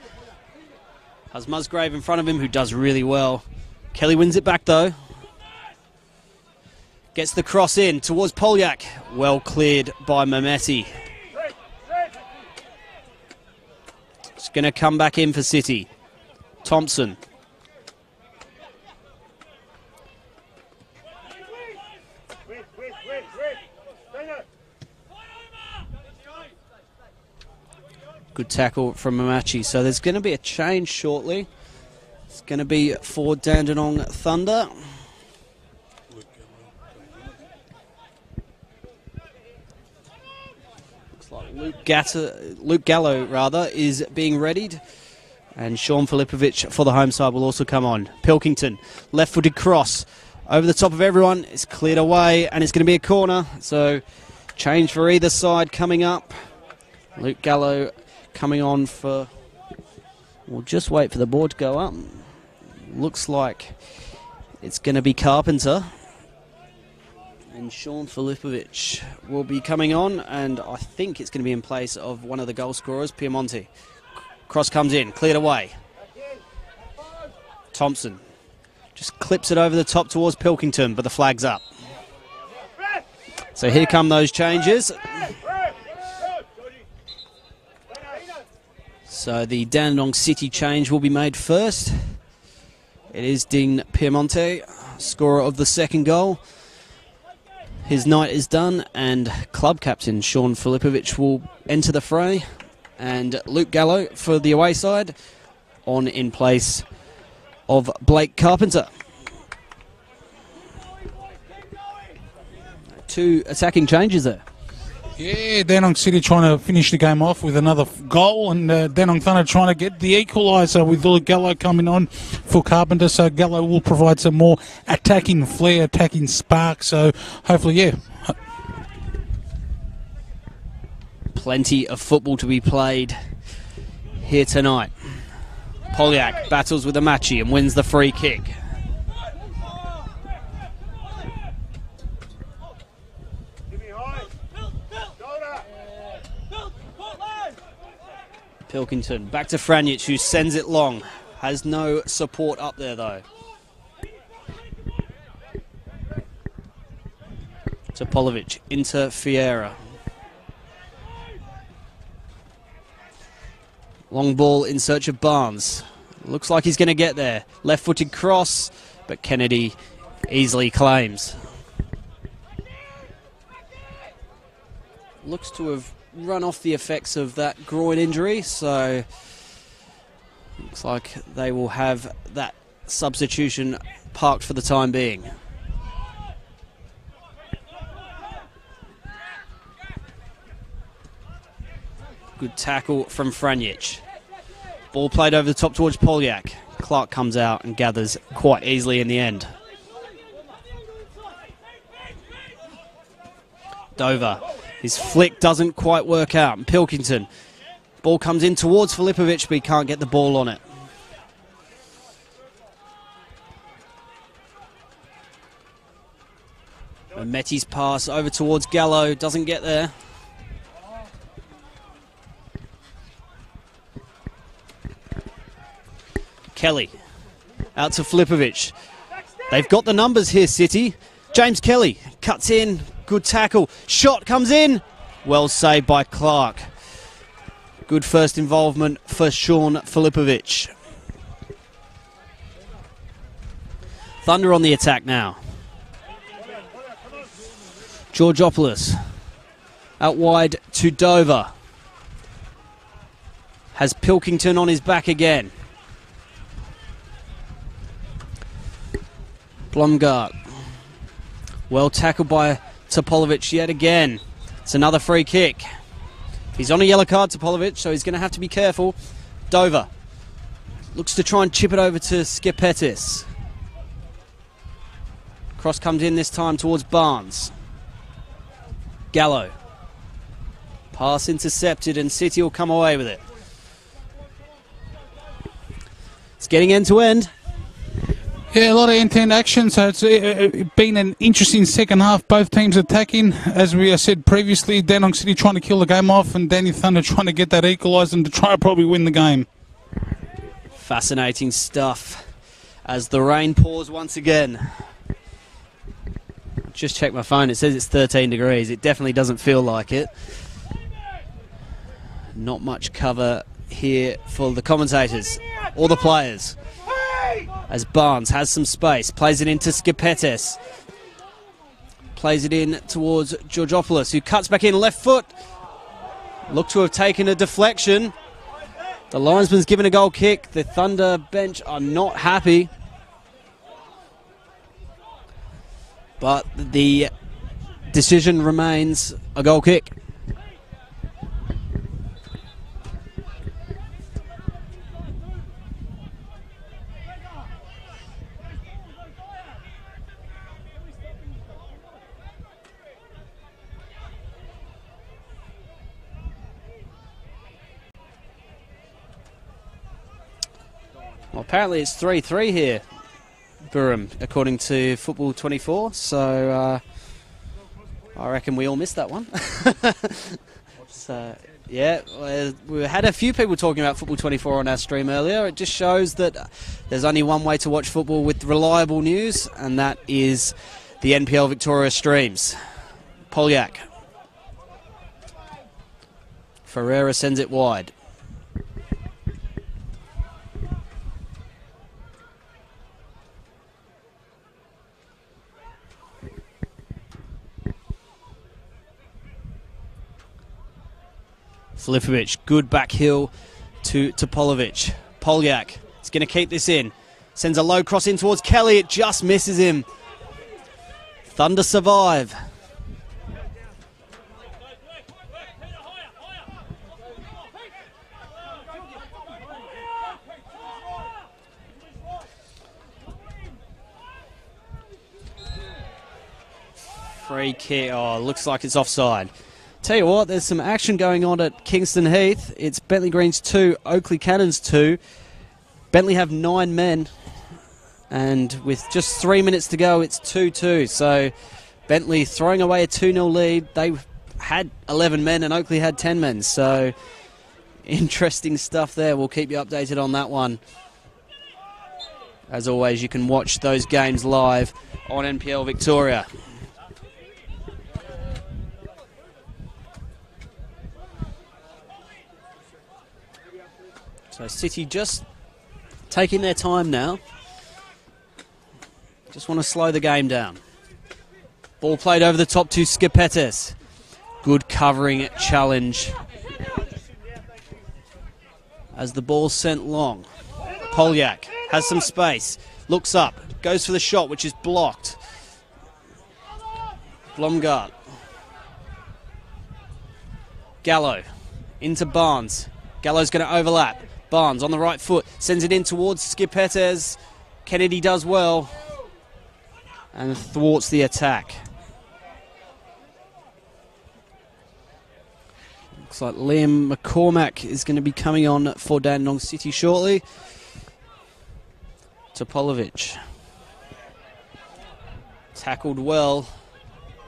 has Musgrave in front of him, who does really well. Kelly wins it back though. Gets the cross in towards Polyak. Well cleared by Mehmeti. It's going to come back in for City. Thompson. Good tackle from Mamachi. So there's going to be a change shortly. It's going to be for Dandenong Thunder. Looks like Luke Gallo is being readied. And Sean Filipovic for the home side will also come on. Pilkington, left-footed cross over the top of everyone. It's cleared away and it's going to be a corner. So change for either side coming up. Luke Gallo coming on for... We'll just wait for the board to go up. Looks like it's going to be Carpenter. And Sean Filipovic will be coming on, and I think it's going to be in place of one of the goal scorers, Piemonte. Cross comes in, cleared away. Thompson just clips it over the top towards Pilkington, but the flag's up. So here come those changes. So the Dandenong City change will be made first. It is Dean Piemonte, scorer of the second goal. His night is done, and club captain Sean Filipovic will enter the fray. And Luke Gallo for the away side, on in place of Blake Carpenter. Two attacking changes there. Yeah, Dandenong City trying to finish the game off with another goal, and Dandenong Thunder trying to get the equaliser with Luke Gallo coming on for Carpenter. So Gallo will provide some more attacking flair, attacking spark. So hopefully, yeah. Plenty of football to be played here tonight. Polyak battles with Amachi and wins the free kick. Pilkington back to Franjic, who sends it long. Has no support up there though. Topolovic into Fiera. Long ball in search of Barnes. Looks like he's going to get there. Left-footed cross, but Kennedy easily claims. Looks to have run off the effects of that groin injury, so looks like they will have that substitution parked for the time being. Good tackle from Franjic. Ball played over the top towards Polyak. Clark comes out and gathers quite easily in the end. Dover. His flick doesn't quite work out. And Pilkington. Ball comes in towards Filipovic, but he can't get the ball on it. Mehmeti's pass over towards Gallo. Doesn't get there. Kelly. Out to Filipovic. They've got the numbers here, City. James Kelly cuts in. Good tackle. Shot comes in. Well saved by Clark. Good first involvement for Sean Filipovic. Thunder on the attack now. Georgopoulos out wide to Dover. Has Pilkington on his back again. Blumgart. Well tackled by Topolovic yet again. It's another free kick. He's on a yellow card, Topolovic, so he's going to have to be careful. Dover looks to try and chip it over to Skipetis. Cross comes in this time towards Barnes. Gallo. Pass intercepted and City will come away with it. It's getting end to end. Yeah, a lot of end-to-end action, so it's been an interesting second half. Both teams attacking. As we said previously, Dandenong City trying to kill the game off and Danny Thunder trying to get that equalised and to try to probably win the game. Fascinating stuff as the rain pours once again. Just checked my phone. It says it's 13 degrees. It definitely doesn't feel like it. Not much cover here for the commentators or the players. As Barnes has some space, plays it into Skipetis. Plays it in towards Georgopoulos, who cuts back in left foot. Looked to have taken a deflection. The linesman's given a goal kick. The Thunder bench are not happy. But the decision remains a goal kick. Well, apparently it's 3-3 here, Burham, according to Football 24. So I reckon we all missed that one. So yeah, we had a few people talking about Football 24 on our stream earlier. It just shows that there's only one way to watch football with reliable news, and that is the NPL Victoria streams. Polyak. Ferreira sends it wide. Filipovic, good back heel to Topolovic. Polyak is going to keep this in. Sends a low cross in towards Kelly. It just misses him. Thunder survive. Free kick. Oh, looks like it's offside. Tell you what, there's some action going on at Kingston Heath. It's Bentley Greens 2, Oakley Cannons 2. Bentley have 9 men, and with just 3 minutes to go, it's 2-2. So Bentley throwing away a 2-0 lead. They had 11 men, and Oakley had 10 men. So interesting stuff there. We'll keep you updated on that one. As always, you can watch those games live on NPL Victoria. So City just taking their time now. Just want to slow the game down. Ball played over the top to Skipetis. Good covering challenge. As the ball's sent long. Polyak has some space. Looks up. Goes for the shot, which is blocked. Blumgart. Gallo. Into Barnes. Gallo's going to overlap. Barnes on the right foot, sends it in towards Skipetis. Kennedy does well and thwarts the attack. Looks like Liam McCormack is going to be coming on for Dandenong City shortly. Topolovic. Tackled well,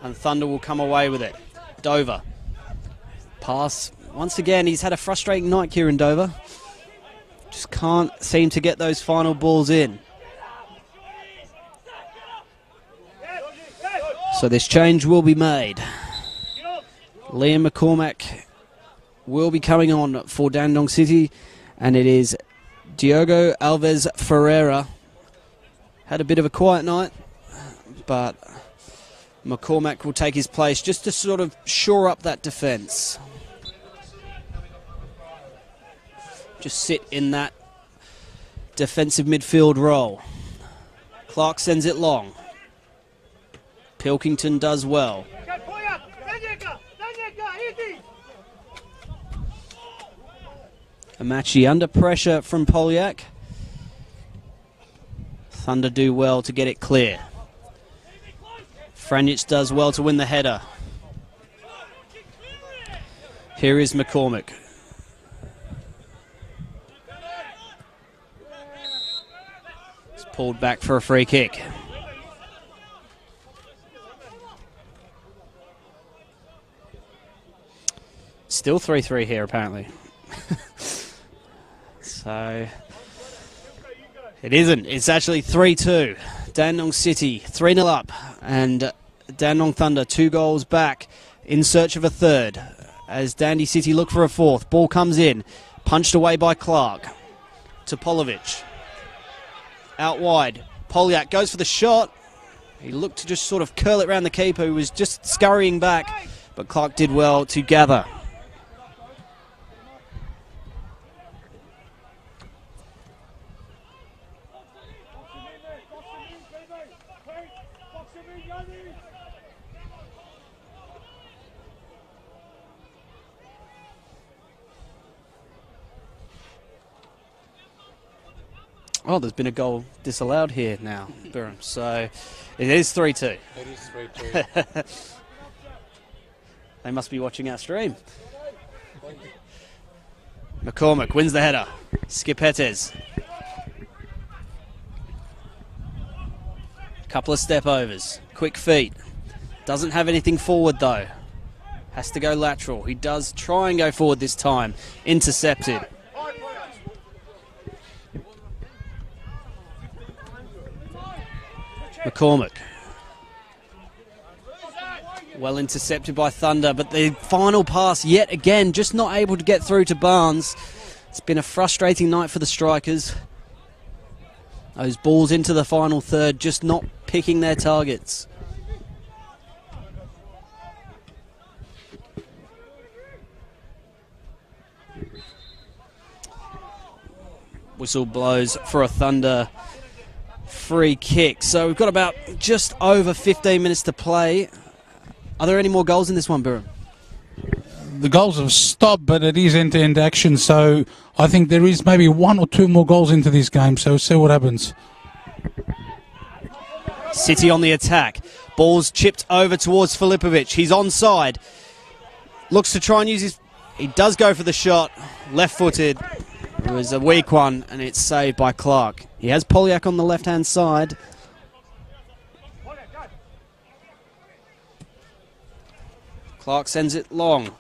and Thunder will come away with it. Dover. Pass. Once again, he's had a frustrating night, Kieran Dover. Just can't seem to get those final balls in. So this change will be made. Liam McCormack will be coming on for Dandenong City, and it is Diogo Alves Ferreira. Had a bit of a quiet night, but McCormack will take his place just to sort of shore up that defence. Just sit in that defensive midfield role. Clark sends it long. Pilkington does well. Amachi under pressure from Polyak. Thunder do well to get it clear. Franjic does well to win the header. Here is McCormack. It's pulled back for a free kick. Still 3-3 here, apparently. So it isn't. It's actually 3-2. Dandenong City 3-0 up, and Dandenong Thunder 2 goals back in search of a third as Dandy City look for a fourth. Ball comes in, punched away by Clark to Polovic. Out wide, Polyak goes for the shot. He looked to just sort of curl it around the keeper, who was just scurrying back, but Clark did well to gather. Oh, there's been a goal disallowed here now, Burham. So it is 3-2. It is 3-2. They must be watching our stream. McCormack wins the header. Skipetes. Couple of step overs. Quick feet. Doesn't have anything forward though. Has to go lateral. He does try and go forward this time. Intercepted. McCormack. Well intercepted by Thunder, but the final pass yet again just not able to get through to Barnes. It's been a frustrating night for the strikers. Those balls into the final third just not picking their targets. Whistle blows for a Thunder free kick. So we've got about just over 15 minutes to play. Are there any more goals in this one, Burham? The goals have stopped, but it is end-to-end action, so I think there is maybe 1 or 2 more goals into this game, so we'll see what happens. City on the attack. Ball's chipped over towards Filipovic. He's onside. Looks to try and use his... He does go for the shot. Left-footed. It was a weak one, and it's saved by Clark. He has Polyak on the left-hand side. Clark sends it long.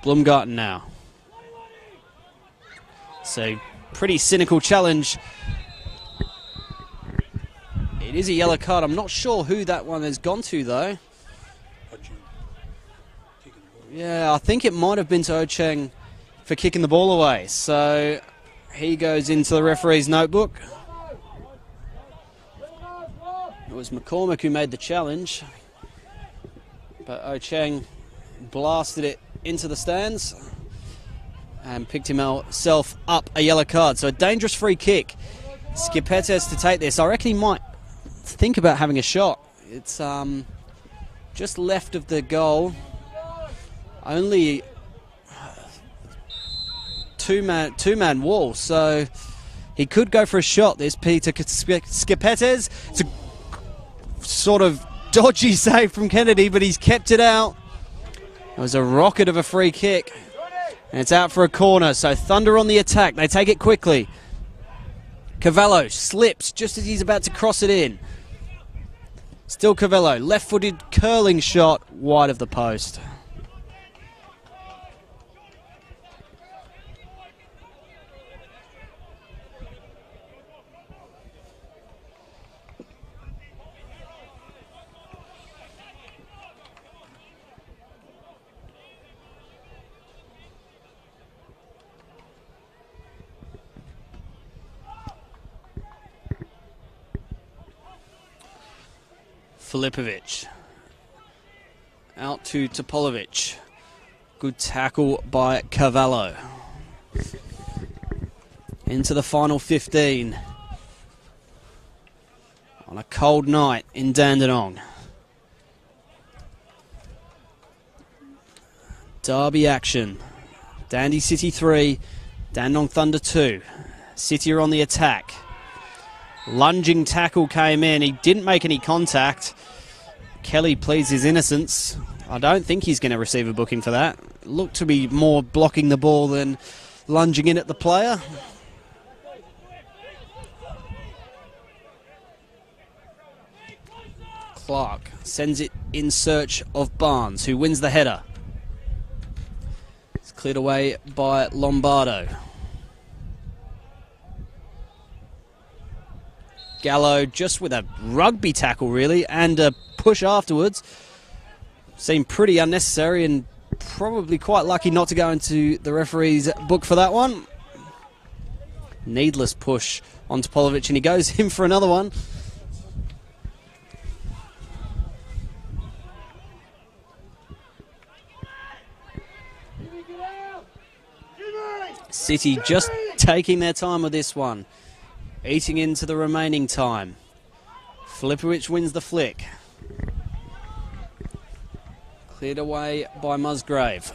Blumgarten now. So, pretty cynical challenge. It is a yellow card. I'm not sure who that one has gone to, though. Yeah, I think it might have been to Ocheng for kicking the ball away. So, he goes into the referee's notebook. It was McCormack who made the challenge, but Ocheng blasted it into the stands and picked himself up a yellow card. So a dangerous free kick. Skipetes to take this. I reckon he might think about having a shot. It's just left of the goal. Only two-man wall, so he could go for a shot. There's Peter Skipetes. It's a sort of dodgy save from Kennedy, but he's kept it out. It was a rocket of a free kick, and it's out for a corner. So Thunder on the attack. They take it quickly. Cavallo slips just as he's about to cross it in. Still Cavallo, left-footed curling shot wide of the post. Filipovic. Out to Topolovic. Good tackle by Cavallo. Into the final 15. On a cold night in Dandenong. Derby action. Dandy City 3, Dandenong Thunder 2. City are on the attack. Lunging tackle came in. He didn't make any contact. Kelly pleads his innocence. I don't think he's going to receive a booking for that. Looked to be more blocking the ball than lunging in at the player. Clark sends it in search of Barnes, who wins the header. It's cleared away by Lombardo. Gallo just with a rugby tackle, really, and a push afterwards. Seemed pretty unnecessary and probably quite lucky not to go into the referee's book for that one. Needless push on Topolovic, and he goes in for another one. City just taking their time with this one. Eating into the remaining time. Filipovic wins the flick. Cleared away by Musgrave.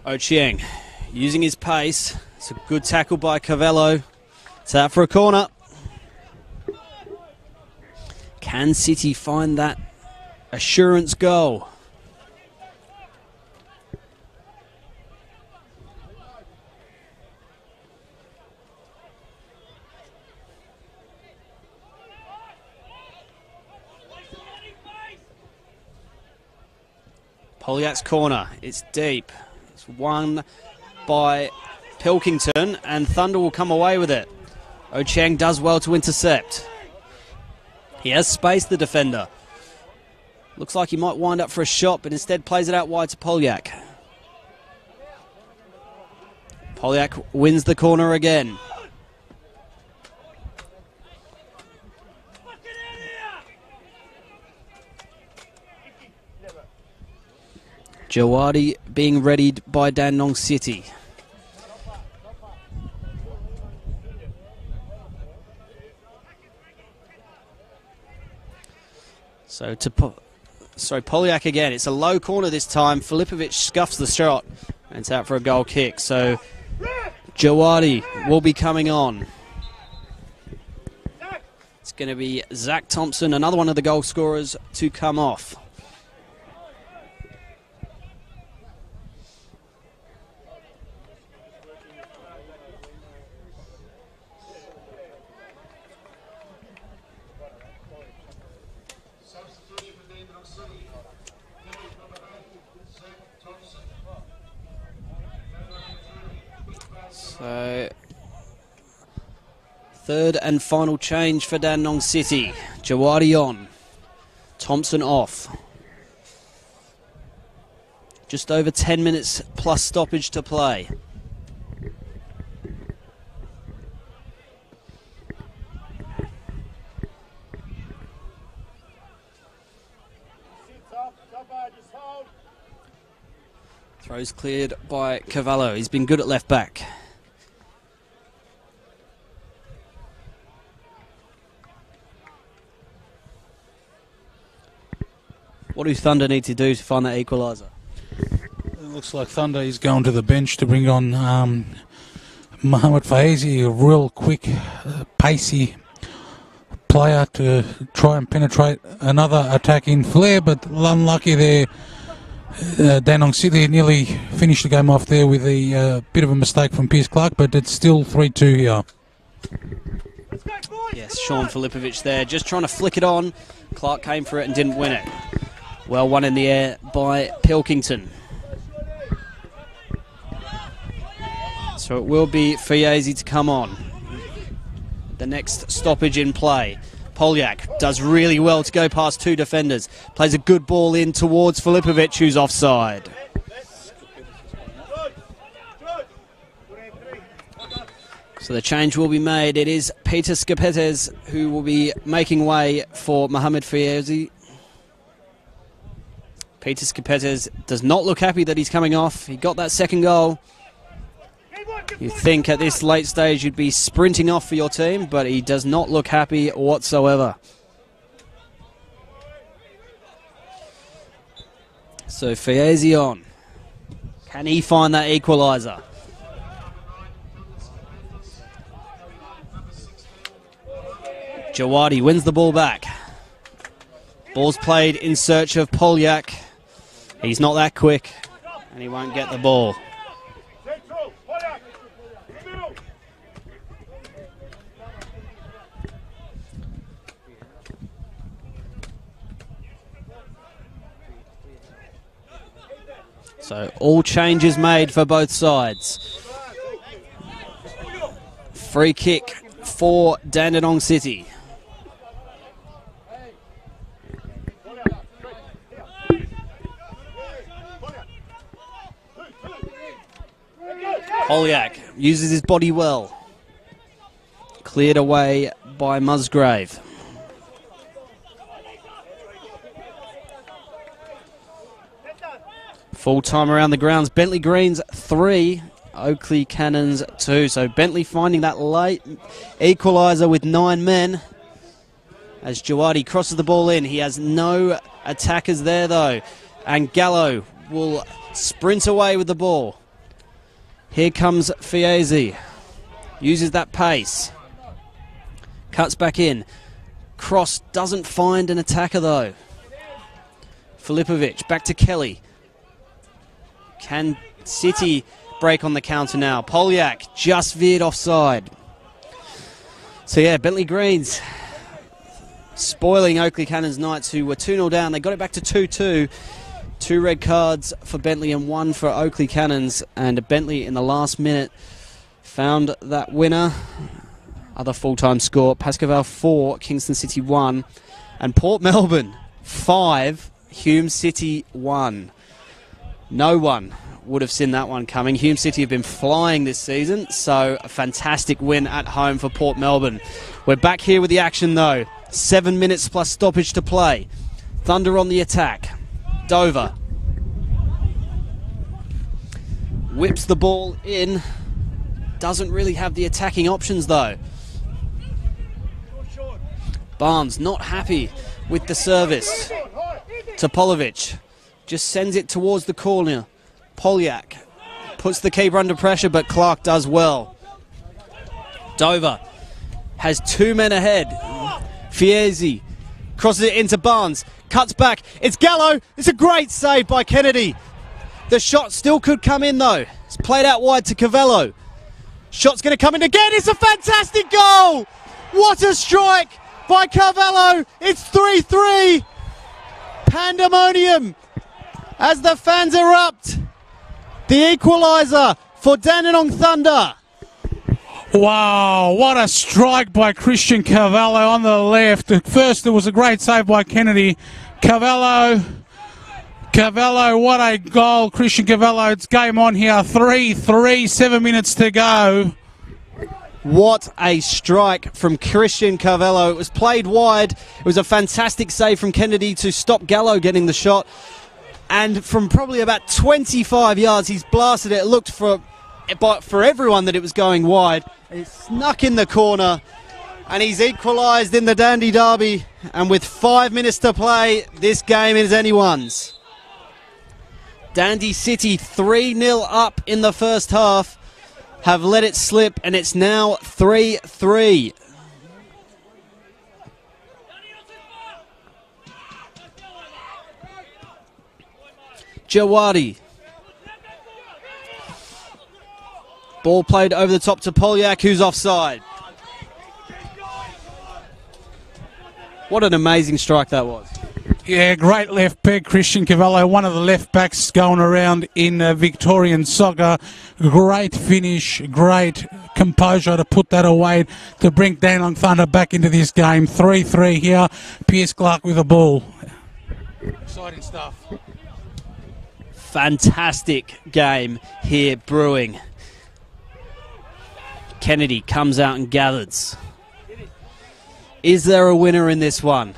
Ochieng using his pace. It's a good tackle by Cavallo. It's out for a corner. Can City find that assurance goal? Poliak's corner. It's deep. It's won by Pilkington, and Thunder will come away with it. Ochieng does well to intercept. He has spaced the defender. Looks like he might wind up for a shot, but instead plays it out wide to Poliak. Poliak wins the corner again. Jawadi being readied by Dandenong City. So Poliak again. It's a low corner this time. Filipovic scuffs the shot and it's out for a goal kick. So Jawadi will be coming on. It's going to be Zach Thompson, another one of the goal scorers, to come off. So, third and final change for Dandenong City. Jawadi on. Thompson off. Just over 10 minutes plus stoppage to play. Throws cleared by Cavallo. He's been good at left back. What do Thunder need to do to find that equaliser? It looks like Thunder is going to the bench to bring on Mohamed Faizi, a real quick, pacey player to try and penetrate another attacking flare, but unlucky there. Dandenong City nearly finished the game off there with a bit of a mistake from Pierce Clark, but it's still 3-2 here. Yes, Sean Filipovic there, just trying to flick it on. Clark came for it and didn't win it. Well won in the air by Pilkington. So it will be Fiesi to come on. The next stoppage in play. Polyak does really well to go past two defenders. Plays a good ball in towards Filipovic, who's offside. So the change will be made. It is Peter Skapetes who will be making way for Mohamed Fiezi. Peter Skapetes does not look happy that he's coming off. He got that second goal. You think at this late stage you'd be sprinting off for your team, but he does not look happy whatsoever. So Fiezi on. Can he find that equaliser? Jawadi wins the ball back. Ball's played in search of Polyak. He's not that quick, and he won't get the ball. So all changes made for both sides. Free kick for Dandenong City. Polyak uses his body well. Cleared away by Musgrave. Full time around the grounds. Bentley Greens 3, Oakley Cannons 2. So Bentley finding that late equaliser with 9 men. As Jawadi crosses the ball in. He has no attackers there though. And Gallo will sprint away with the ball. Here comes Fiezi. Uses that pace. Cuts back in. Cross doesn't find an attacker though. Filipovic back to Kelly. Can City break on the counter now? Polyak just veered offside. So yeah, Bentley Greens spoiling Oakley Cannons Knights, who were 2-0 down. They got it back to 2-2. 2 red cards for Bentley and 1 for Oakley Cannons. And Bentley in the last minute found that winner. Other full-time score, Pascoval 4, Kingston City 1. And Port Melbourne 5, Hume City 1. No one would have seen that one coming. Hume City have been flying this season, so a fantastic win at home for Port Melbourne. We're back here with the action though. 7 minutes plus stoppage to play. Thunder on the attack. Dover whips the ball in. Doesn't really have the attacking options though. Barnes not happy with the service. Topolovic just sends it towards the corner. Polyak puts the keeper under pressure, but Clark does well. Dover has 2 men ahead. Fiezi crosses it into Barnes. Cuts back. It's Gallo. It's a great save by Kennedy. The shot still could come in though. It's played out wide to Cavello. Shot's going to come in again. It's a fantastic goal. What a strike by Cavello. It's 3-3. Pandemonium as the fans erupt. The equaliser for Dandenong Thunder. Wow, what a strike by Christian Cavello on the left. At first there was a great save by Kennedy. Cavello, what a goal. Christian Cavello, it's game on here. 3-3, 7 minutes to go. What a strike from Christian Cavello. It was played wide. It was a fantastic save from Kennedy to stop Gallo getting the shot. And from probably about 25 yards, he's blasted it. It looked for everyone that it was going wide. It snuck in the corner, and he's equalised in the Dandy Derby. And with 5 minutes to play, this game is anyone's. Dandy City 3-0 up in the first half, have let it slip, and it's now 3-3. Jawadi. Ball played over the top to Polyak, who's offside. What an amazing strike that was. Yeah, great left back, Christian Cavallo, one of the left backs going around in Victorian soccer. Great finish, great composure to put that away to bring Dandenong Thunder back into this game. 3-3 here. Pierce Clark with the ball. Exciting stuff. Fantastic game here brewing. Kennedy comes out and gathers. Is there a winner in this one?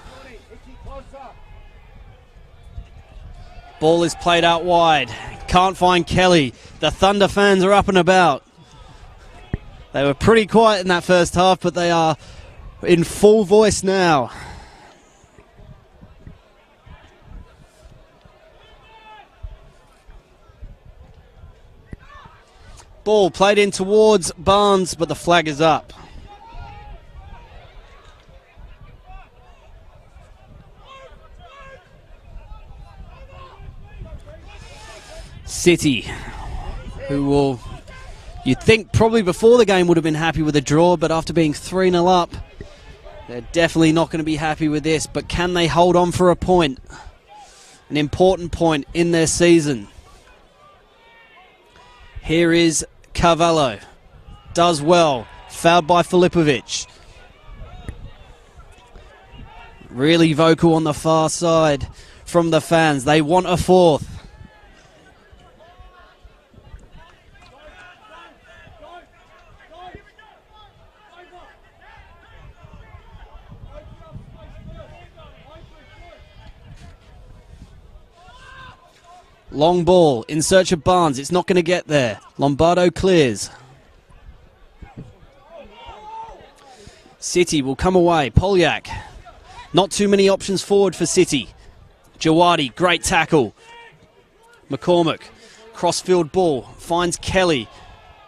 Ball is played out wide. Can't find Kelly. The Thunder fans are up and about. They were pretty quiet in that first half, but they are in full voice now. Ball played in towards Barnes, but the flag is up. City, who will, you'd think probably before the game would have been happy with a draw, but after being 3-0 up, they're definitely not going to be happy with this. But can they hold on for a point? An important point in their season. Here is Carvalho. Does well. Fouled by Filipovic. Really vocal on the far side from the fans. They want a fourth. Long ball in search of Barnes. It's not going to get there. Lombardo clears. City will come away. Polyak. Not too many options forward for City. Jawadi, great tackle. McCormick, crossfield ball. Finds Kelly,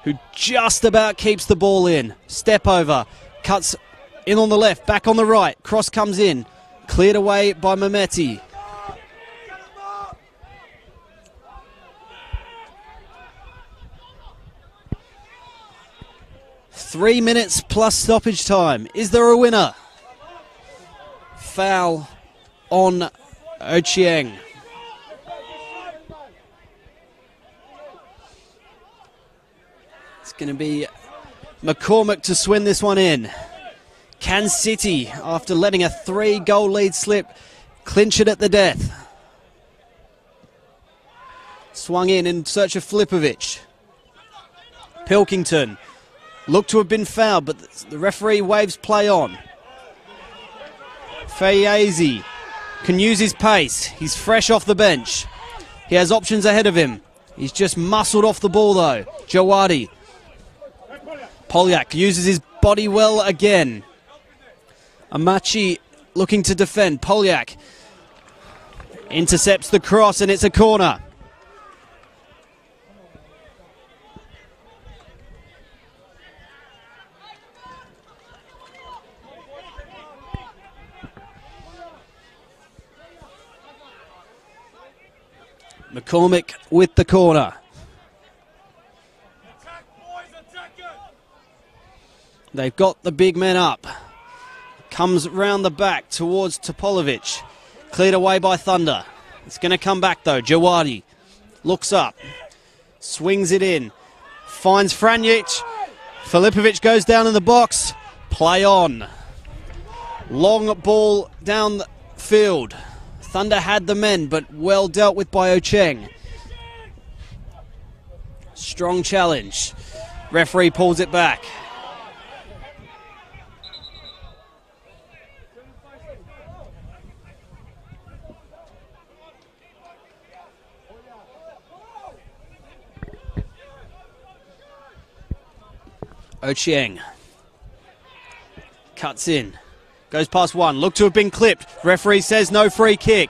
who just about keeps the ball in. Step over. Cuts in on the left. Back on the right. Cross comes in. Cleared away by Mehmeti. 3 minutes plus stoppage time. Is there a winner? Foul on Ochieng. It's going to be McCormick to swing this one in. Can City, after letting a 3-goal lead slip, clinch it at the death? Swung in search of Filipovic. Pilkington. Looked to have been fouled, but the referee waves play on. Fayazi can use his pace. He's fresh off the bench. He has options ahead of him. He's just muscled off the ball, though. Jawadi. Polyak uses his body well again. Amachi looking to defend. Polyak intercepts the cross, and it's a corner. McCormick with the corner. They've got the big men up. Comes round the back towards Topolovic. Cleared away by Thunder. It's going to come back though. Jawadi looks up. Swings it in. Finds Franjic. Filipovic goes down in the box. Play on. Long ball down the field. Thunder had the men, but well dealt with by Ocheng. Strong challenge. Referee pulls it back. Ochieng cuts in, goes past one, looked to have been clipped. Referee says no free kick.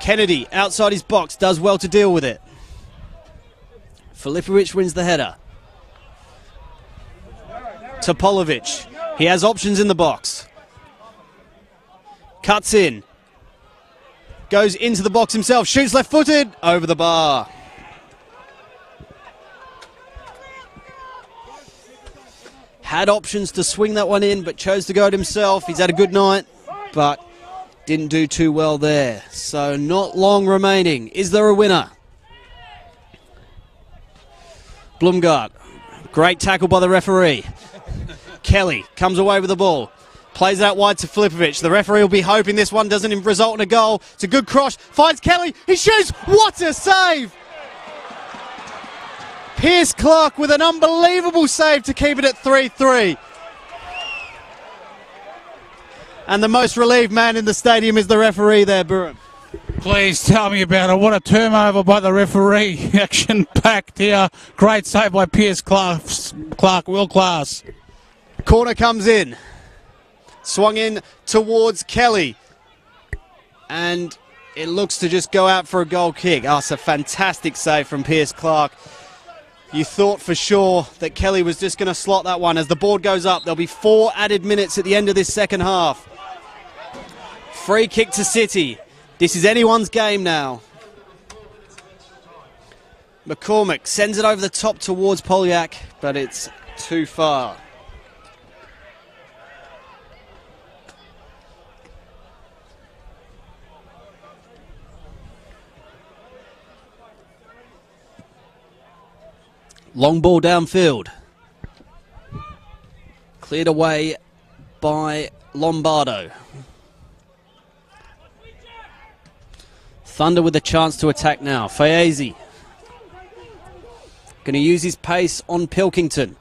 Kennedy outside his box, does well to deal with it. Filipovic wins the header. Topolovic, he has options in the box. Cuts in, goes into the box himself, shoots left-footed, over the bar. Had options to swing that one in, but chose to go it himself. He's had a good night, but Didn't do too well there. So not long remaining. Is there a winner? Blumgart. Great tackle by the referee. Kelly comes away with the ball. Plays out wide to Flipovic. The referee will be hoping this one doesn't result in a goal. It's a good cross. Finds Kelly. He shoots. What a save! Pierce Clark with an unbelievable save to keep it at 3-3. And the most relieved man in the stadium is the referee there, Burham. Please tell me about it. What a turnover by the referee. Action-packed here. Great save by Pierce Clark, world class. Corner comes in. Swung in towards Kelly. And it looks to just go out for a goal kick. Oh, it's a fantastic save from Pierce Clark. You thought for sure that Kelly was just going to slot that one. As the board goes up, there'll be 4 added minutes at the end of this second half. Free kick to City. This is anyone's game now. McCormick sends it over the top towards Polyak, but it's too far. Long ball downfield. Cleared away by Lombardo. Thunder with a chance to attack now. Faezi going to use his pace on Pilkington.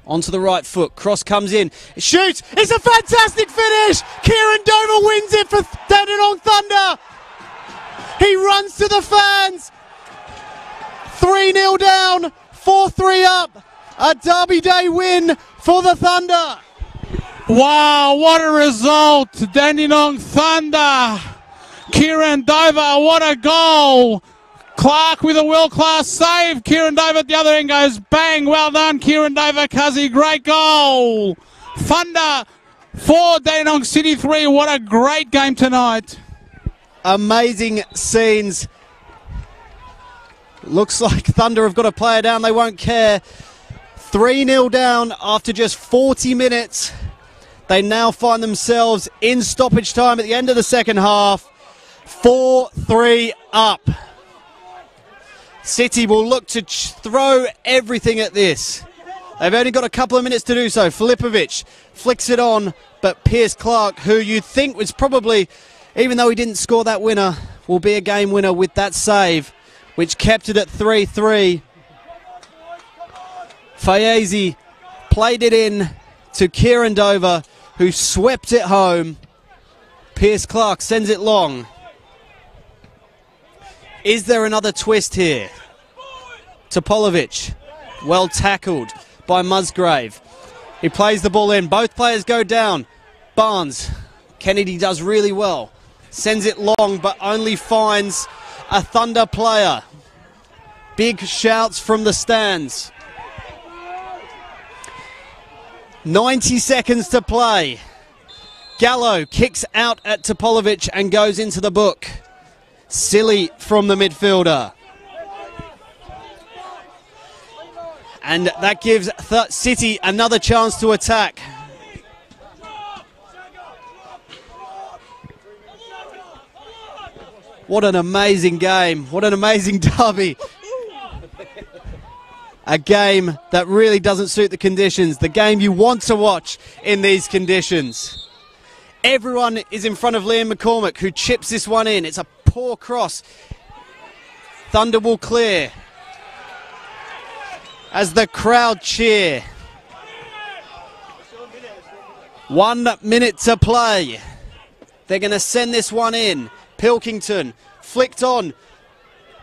Onto the right foot. Cross comes in. Shoots. It's a fantastic finish. Kieran Dover wins it for Dandenong Thunder. He runs to the fans. 3-0 down. 4-3 up. A Derby Day win for the Thunder. Wow, what a result. Dandenong Thunder. Kieran Dover, what a goal. Clark with a world-class save. Kieran Dover at the other end goes bang. Well done, Kieran Dover, Cuzzy. Great goal. Thunder 4, Dandenong City 3. What a great game tonight. Amazing scenes. Looks like Thunder have got a player down. They won't care. 3-0 down after just 40 minutes. They now find themselves in stoppage time at the end of the second half. 4-3 up. City will look to throw everything at this. They've only got a couple of minutes to do so. Filipovic flicks it on, but Pierce Clark, who you'd think was probably, even though he didn't score that winner, will be a game winner with that save, which kept it at 3-3. Faezi played it in to Kieran Dover, who swept it home. Pierce Clark sends it long. Is there another twist here? Topolovic, well tackled by Musgrave. He plays the ball in. Both players go down. Barnes, Kennedy does really well. Sends it long, but only finds a Thunder player. Big shouts from the stands. 90 seconds to play. Gallo kicks out at Topolovic and goes into the book. Silly from the midfielder. And that gives City another chance to attack. What an amazing game. What an amazing derby. A game that really doesn't suit the conditions. The game you want to watch in these conditions. Everyone is in front of Liam McCormick, who chips this one in. It's a poor cross. Thunder will clear as the crowd cheer. 1 minute to play. They're going to send this one in. Pilkington flicked on.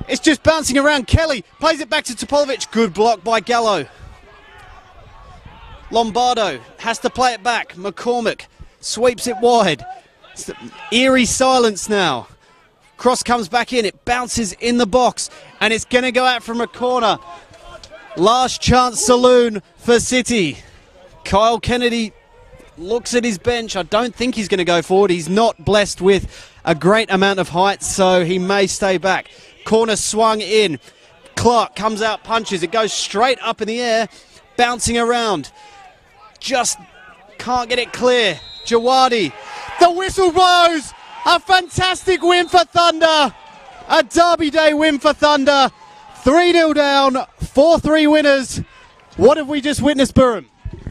It's just bouncing around. Kelly plays it back to Topolovic. Good block by Gallo. Lombardo has to play it back. McCormick sweeps it wide. It's eerie silence now. Cross comes back in. It bounces in the box. And it's going to go out from a corner. Last chance saloon for City. Kyle Kennedy looks at his bench. I don't think he's going to go forward. He's not blessed with a great amount of height, so he may stay back. Corner swung in. Clark comes out, punches. It goes straight up in the air, bouncing around. Just can't get it clear. Jawadi The whistle blows. A fantastic win for Thunder. A Derby Day win for Thunder. 3-0 down, 4-3 winners. What have we just witnessed, Burham?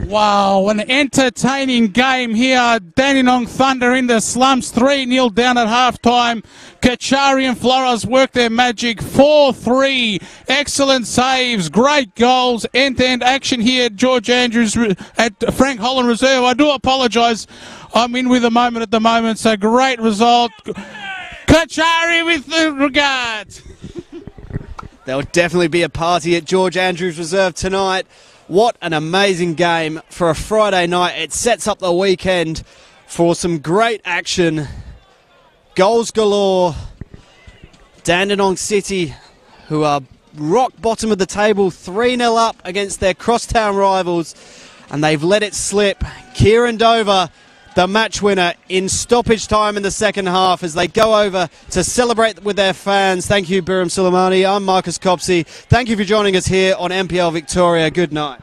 Wow, an entertaining game here. Dandenong Thunder in the slumps, 3-0 down at halftime. Kachari and Flores work their magic, 4-3. Excellent saves, great goals, end-to-end action here. George Andrews at Frank Holland Reserve. I do apologise, I'm in with a moment at the moment, so great result. Kachari with the regards. There'll definitely be a party at George Andrews Reserve tonight. What an amazing game for a Friday night. It sets up the weekend for some great action. Goals galore. Dandenong City, who are rock bottom of the table, 3-0 up against their crosstown rivals, and they've let it slip. Kieran Dover, the match winner, in stoppage time in the second half as they go over to celebrate with their fans. Thank you, Biram Suleimani. I'm Marcus Copsey. Thank you for joining us here on NPL Victoria. Good night.